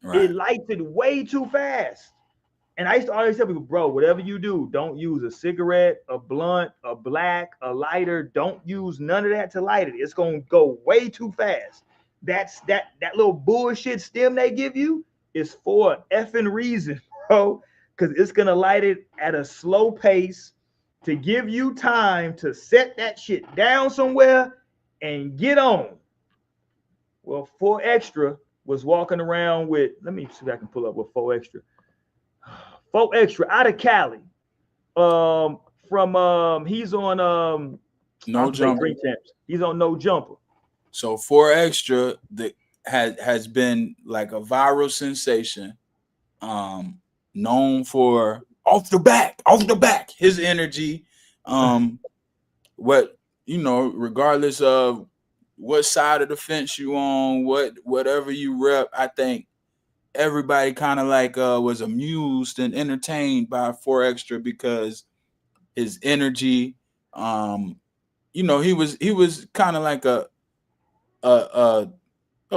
Right. It lights it way too fast. And I used to always tell people, bro, whatever you do, don't use a cigarette, a blunt, a black, a lighter. Don't use none of that to light it. It's going to go way too fast. That little bullshit stem they give you is for an effing reason, bro. Because it's going to light it at a slow pace to give you time to set that shit down somewhere and get on. Well, 4 Extra was walking around with, let me see if I can pull up with 4 Extra. 4 Extra out of Cali. He's on No Jumper. He's on No Jumper. So 4 Extra that has been like a viral sensation. Known for off the back, his energy. Regardless of what side of the fence you on, whatever you rep, I think everybody kind of like was amused and entertained by 4 Extra because his energy. He was kind of like a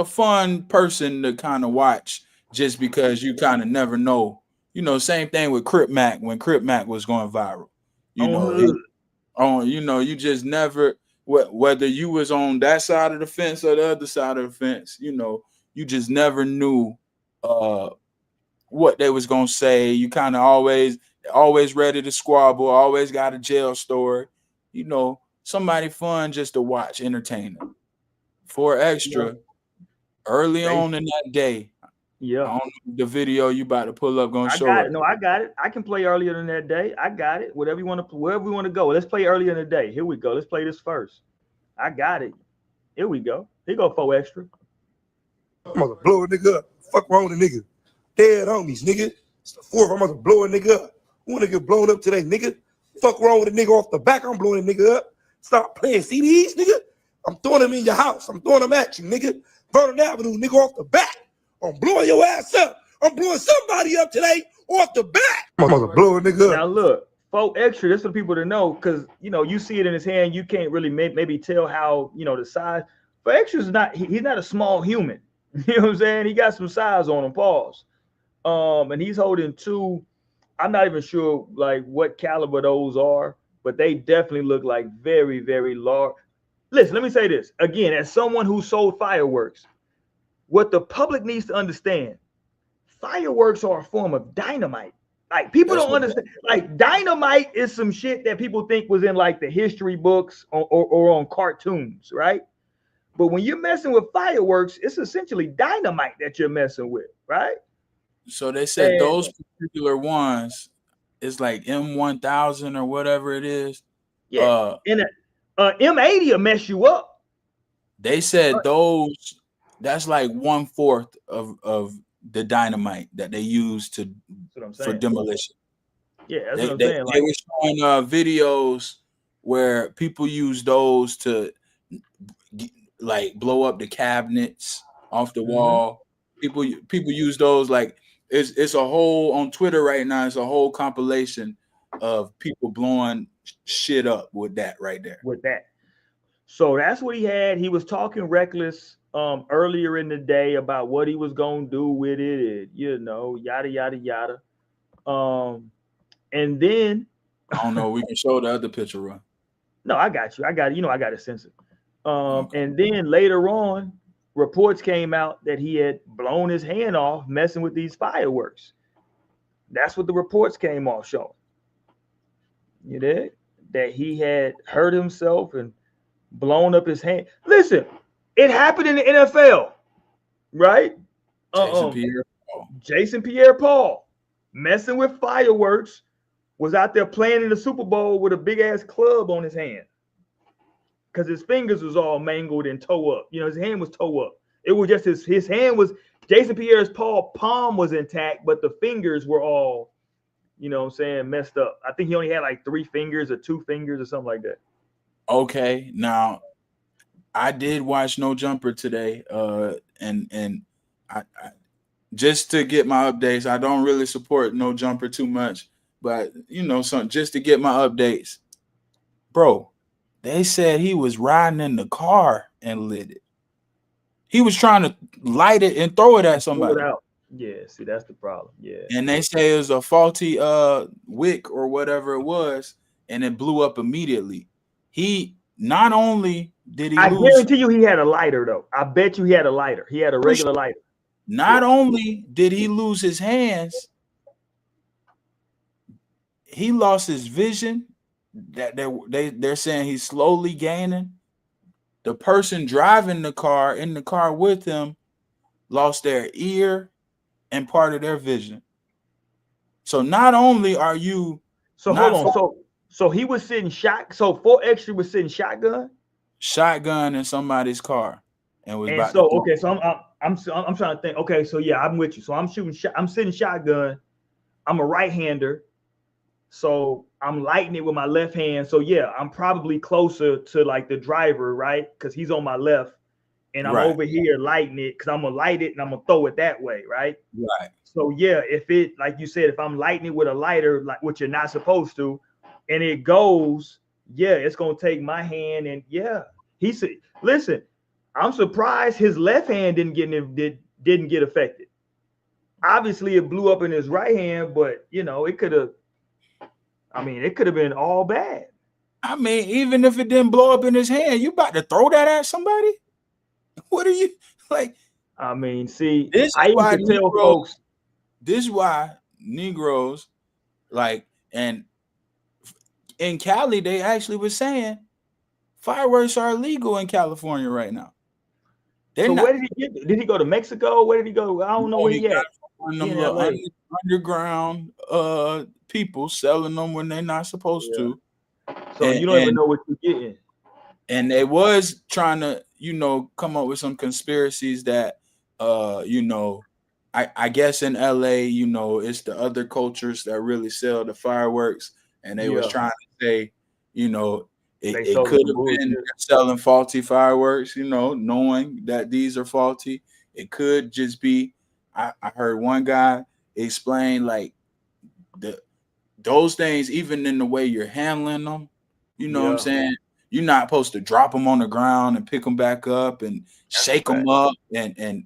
fun person to kind of watch just because you kind of never know, you know, same thing with Crip Mac when Crip Mac was going viral. You know, you just never, whether you was on that side of the fence or the other side of the fence, you know, you just never knew what they was gonna say. You kind of always ready to squabble, always got a jail story. You know, somebody fun just to watch, entertainer. For extra, early on in that day. Yeah. I don't know if the video you about to pull up gonna I show got it. it. No, I got it. I can play earlier than that day. I got it. Whatever you want to, wherever we want to go. Let's play earlier in the day. Here we go. Let's play this first. I got it. Here we go. Here go 4 extra. I'm about to blow a nigga up. Fuck wrong with the nigga. Dead homies, nigga. It's the 4th. I'm about to blow a nigga up. Who wanna get blown up today, nigga? Fuck wrong with the nigga off the back. I'm blowing a nigga up. Stop playing CDs, nigga. I'm throwing them in your house. I'm throwing them at you, nigga. Vernon Avenue, nigga, off the back. I'm blowing your ass up. I'm blowing somebody up today off the back. I'm about to blow a nigga up. Now look, 4 extra. This for people to know, because you know you see it in his hand. You can't really maybe tell how, you know, the size. 4 extra is not. He's not a small human. You know what I'm saying? He got some size on him. Pause. And he's holding 2. I'm not even sure like what caliber those are, but they definitely look like very, very large. Listen, let me say this again, as someone who sold fireworks, what the public needs to understand, fireworks are a form of dynamite. Like people don't understand. Like dynamite is some shit that people think was in like the history books or on cartoons, right? But when you're messing with fireworks, it's essentially dynamite that you're messing with, right? So they said those particular ones is like M1000 or whatever it is. Yeah, and M80 will mess you up. They said those, that's like 1/4 of the dynamite that they use for demolition. Yeah, that's what I'm saying. They were showing videos where people use those to like blow up the cabinets off the wall. People use those like it's a whole on Twitter right now. It's a whole compilation of people blowing shit up with that right there. With that. So that's what he had. He was talking reckless earlier in the day about what he was gonna do with it, and, you know, yada yada yada. And then I don't know. We can show the other picture, run. No, I got you. I got it. You know, I got it censored. And then later on, reports came out that he had blown his hand off messing with these fireworks. That's what the reports came off showing. You know, that he had hurt himself and blown up his hand. Listen, it happened in the NFL, right? Jason Pierre-Paul messing with fireworks, was out there playing in the Super Bowl with a big ass club on his hand because his fingers was all mangled and toe up. You know, his hand was toe up. It was just his hand was, Jason Pierre-Paul's palm was intact, but the fingers were all, you know what I'm saying, messed up. I think he only had like 3 fingers or 2 fingers or something like that. Okay, now I did watch No Jumper today, and I just to get my updates. I don't really support No Jumper too much, but you know, just to get my updates, bro. They said he was riding in the car and lit it. He was trying to light it and throw it at somebody. Throw it out. Yeah, see, that's the problem. Yeah, and they say it was a faulty wick or whatever it was, and it blew up immediately. He not only did he, I guarantee you, he had a lighter though. I bet you he had a lighter. He had a regular lighter. Not only did he lose his hands, he lost his vision. That they're saying he's slowly gaining. The person driving the car in the car with him lost their ear and part of their vision. So not only are you hold on, so he was sitting so 4 extra was sitting shotgun in somebody's car and was about so okay, so I'm trying to think. Okay, so yeah, I'm with you. So I'm I'm sitting shotgun. I'm a right-hander. So I'm lighting it with my left hand. So yeah, I'm probably closer to like the driver, right? Because he's on my left, and I'm over here lighting it because I'm gonna light it and I'm gonna throw it that way, right? Right. So yeah, if it, like you said, if I'm lighting it with a lighter, like what you're not supposed to, and it goes, yeah, it's gonna take my hand, and yeah, he said, listen, I'm surprised his left hand didn't get affected. Obviously, it blew up in his right hand, but you know, it could have. I mean, it could have been all bad. I mean, even if it didn't blow up in his hand, you about to throw that at somebody? What are you like? I mean, see, This I is used why to tell Negroes. folks. This is why Negroes, like, and in Cali, they actually were saying fireworks are illegal in California right now. They're So not. where did he get? Did he go to Mexico? Where did he go? I don't know where He he got at. it from one of He them in little LA. underground people selling them when they're not supposed Yeah. to. So you don't even know what you're getting. And they was trying to, come up with some conspiracies that, I guess in LA, it's the other cultures that really sell the fireworks, and they was trying to say, it could have been selling faulty fireworks, knowing that these are faulty. It could just be. I heard one guy explain like those things, even in the way you're handling them, you know what I'm saying? You're not supposed to drop them on the ground and pick them back up and shake them up and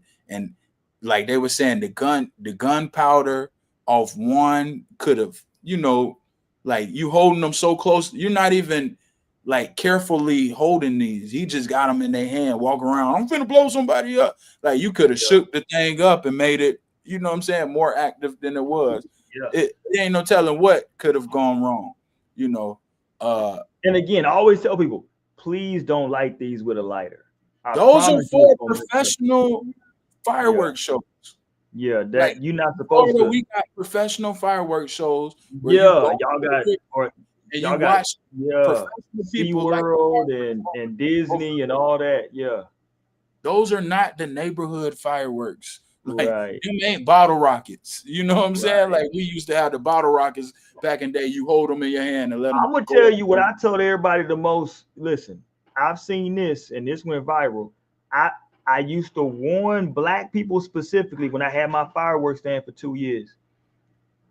like they were saying the gunpowder off one could have, like you holding them so close, you're not even like carefully holding these. He just got them in their hand, walk around. I'm finna blow somebody up. Like you could have shook the thing up and made it, you know what I'm saying, more active than it was. It ain't no telling what could have gone wrong, And again, I always tell people, please don't light these with a lighter. Those are for professional fireworks shows. Yeah, that like, you're not supposed Florida, to. we got professional fireworks shows. Where y'all got and you watch SeaWorld and Disney and all that. Yeah, those are not the neighborhood fireworks. Like them ain't bottle rockets. You know what I'm saying? Like we used to have the bottle rockets back in the day. You hold them in your hand and let them. I'm gonna tell you what I told everybody the most. Listen, I've seen this and this went viral. I used to warn black people specifically when I had my fireworks stand for 2 years.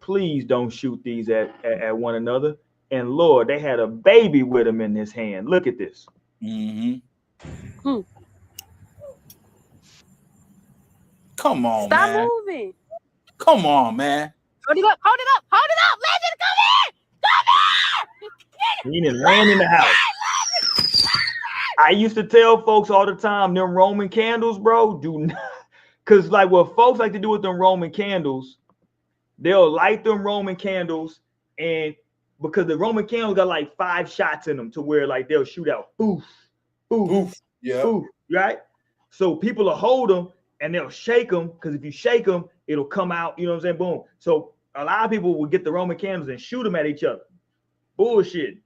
Please don't shoot these at one another. And Lord, they had a baby with them in his hand. Look at this. Come on, Stop man. moving. Come on, man. Hold it up. Hold it up. Hold it up. Legend, come here. Come here. He done ran in the house. I used to tell folks all the time, them Roman candles, bro, do not. Because like what folks like to do with them Roman candles, they'll light them Roman candles, and because the Roman candles got like 5 shots in them to where like they'll shoot out. Oof, oof, oof, yeah, oof, right? So people will hold them and they'll shake them, because if you shake them, it'll come out, you know what I'm saying? Boom. So a lot of people will get the Roman candles and shoot them at each other. Bullshit.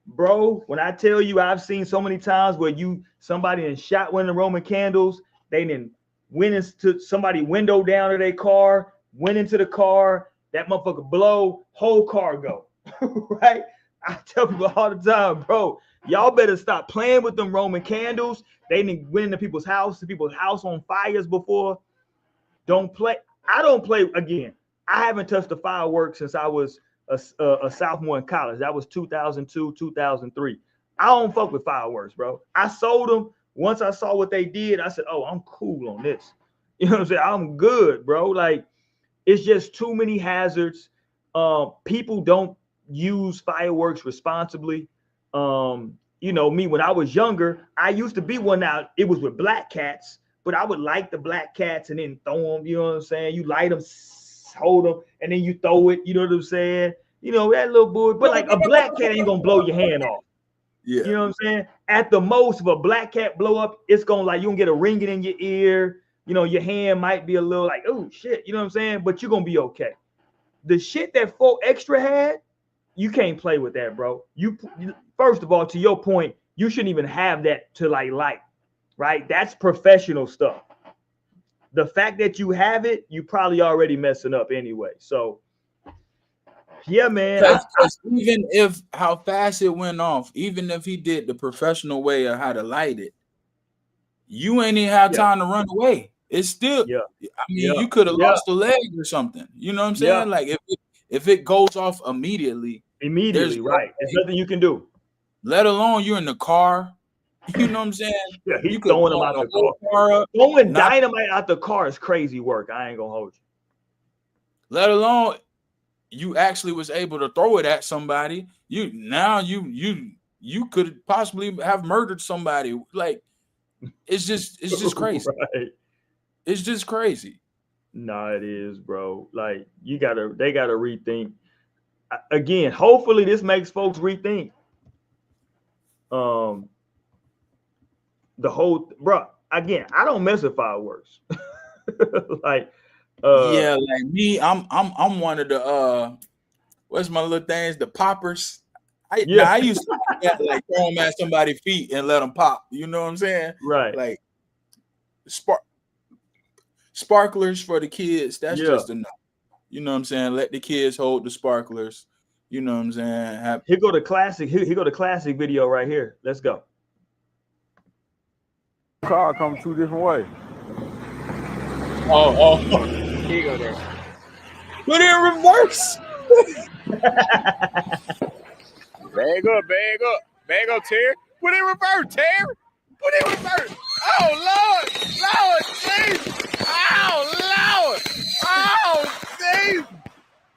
Bro, when I tell you, I've seen so many times where somebody and shot one of the Roman candles, they then went into somebody window down to their car, went into the car, that motherfucker blow, whole car go. Right? I tell people all the time, bro, y'all better stop playing with them Roman candles. They didn't went into people's house on fires before. Don't play. I don't play again. I haven't touched the fireworks since I was a sophomore in college. That was 2002, 2003. I don't fuck with fireworks, bro. I sold them. Once I saw what they did, I said, oh, I'm cool on this. You know what I'm saying? I'm good, bro. Like, it's just too many hazards. People don't use fireworks responsibly. Me, when I was younger, I used to be one out. It was with black cats, but I would light the black cats and then throw them. You know what I'm saying? You light them, hold them, and then you throw it. You know what I'm saying? You know, that little boy. But like a black cat ain't gonna blow your hand off. Yeah. You know what I'm saying? At the most, if a black cat blow up, it's gonna like you gonna get a ringing in your ear. You know, your hand might be a little like, oh shit. You know what I'm saying? But you're gonna be okay. The shit that 4 Extra had, you can't play with that, bro. You first of all, to your point, you shouldn't even have that to like light, right? That's professional stuff. The fact that you have it, you probably already messing up anyway. So, yeah, man. Even if how fast it went off, even if he did the professional way of how to light it, you ain't even have time to run away. It's still, I mean, you could have lost a leg or something. You know what I'm saying? Like if it goes off immediately, right? There's nothing you can do. Let alone you're in the car. You know what I'm saying? Yeah, he's throwing them out the car. Throwing dynamite out the car is crazy work. I ain't gonna hold you. let alone you actually was able to throw it at somebody. You could possibly have murdered somebody. Like it's just crazy. Right. It's just crazy. Nah, it is, bro. Like they gotta rethink. Again, hopefully this makes folks rethink. The whole, bro. Again, I don't mess with fireworks. Like, Yeah, like me, I'm one of the what's my little things? The poppers. I used to like throw them at somebody's feet and let them pop. You know what I'm saying? right. Like sparklers for the kids. That's just enough. You know what I'm saying? Let the kids hold the sparklers. You know what I'm saying? Here go the classic. Here go the classic video right here. Let's go. Car come 2 different ways. Oh, here you go there. Put it in reverse. Bag up, Terry. Put it in reverse, Terry. Put it in reverse. Oh Lord, jeez. Oh Lord, oh jeez.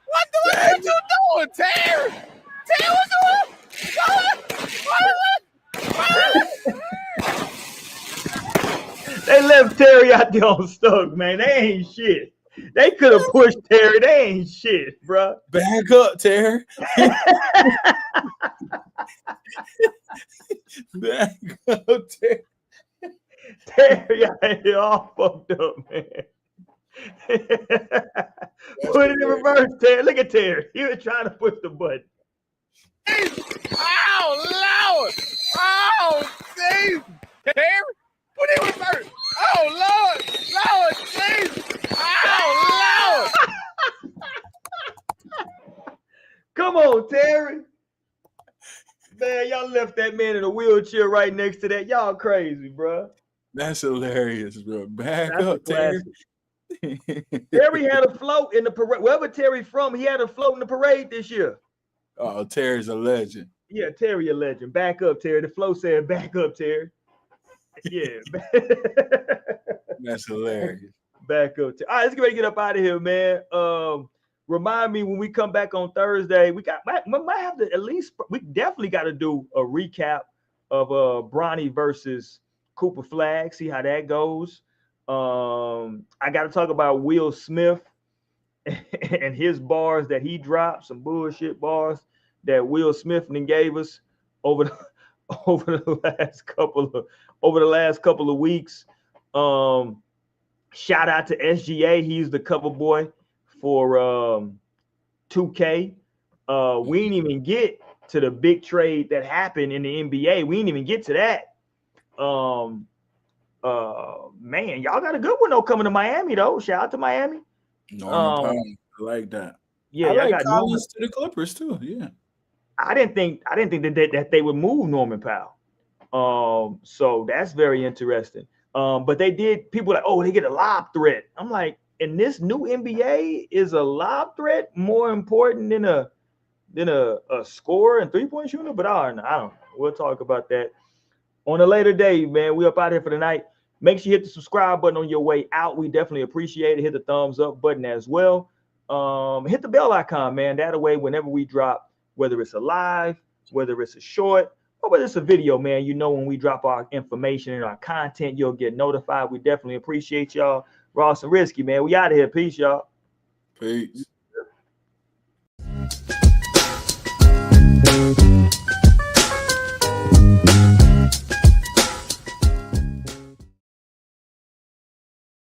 What you doing, Terry? Terry, They left Terry out there on stuck, man. They ain't shit. They could have pushed Terry. They ain't shit, bro. Back up, Terry. Back up, Terry. Terry out here all fucked up, man. Put it in reverse, Terry. Look at Terry. He was trying to push the button. Oh Lord! Oh jeez! Terry, put it in reverse. Oh Lord, jeez! Oh Lord! Come on, Terry. Man, y'all left that man in a wheelchair right next to that. Y'all crazy, bro. That's hilarious, bro. Back up, Terry. Terry had a float in the parade. Wherever Terry from, he had a float in the parade this year. Oh, Terry's a legend. Yeah, Terry a legend. Back up, Terry. The float said, "Back up, Terry." Yeah. That's hilarious. Back up. All right, let's get ready to get up out of here, man. Remind me when we come back on Thursday. We might have to we definitely got to do a recap of Bronny versus Cooper Flag. See how that goes. I got to talk about Will Smith and his bars that he dropped, some bullshit bars that Will Smith then gave us over the last couple of weeks. Shout out to SGA. He's the cover boy for 2K. We didn't even get to the big trade that happened in the NBA. We didn't even get to that. Man, y'all got a good one though coming to Miami though. Shout out to Miami. Norman Powell, I like that. Yeah, I y'all like got Collins to the Clippers too. Yeah. I didn't think that they would move Norman Powell. So that's very interesting. But they did. People were like, oh, they get a lob threat. I'm like, in this new NBA, is a lob threat more important than a scorer and 3-point shooter? But I don't know. We'll talk about that on a later day, man. We up out here for the night. Make sure you hit the subscribe button on your way out. We definitely appreciate it. Hit the thumbs up button as well. Hit the bell icon, man. That way, whenever we drop, whether it's a live, whether it's a short, or whether it's a video, man, you know when we drop our information and our content, you'll get notified. We definitely appreciate y'all. Ross and Risky, man. We out of here. Peace, y'all. Peace.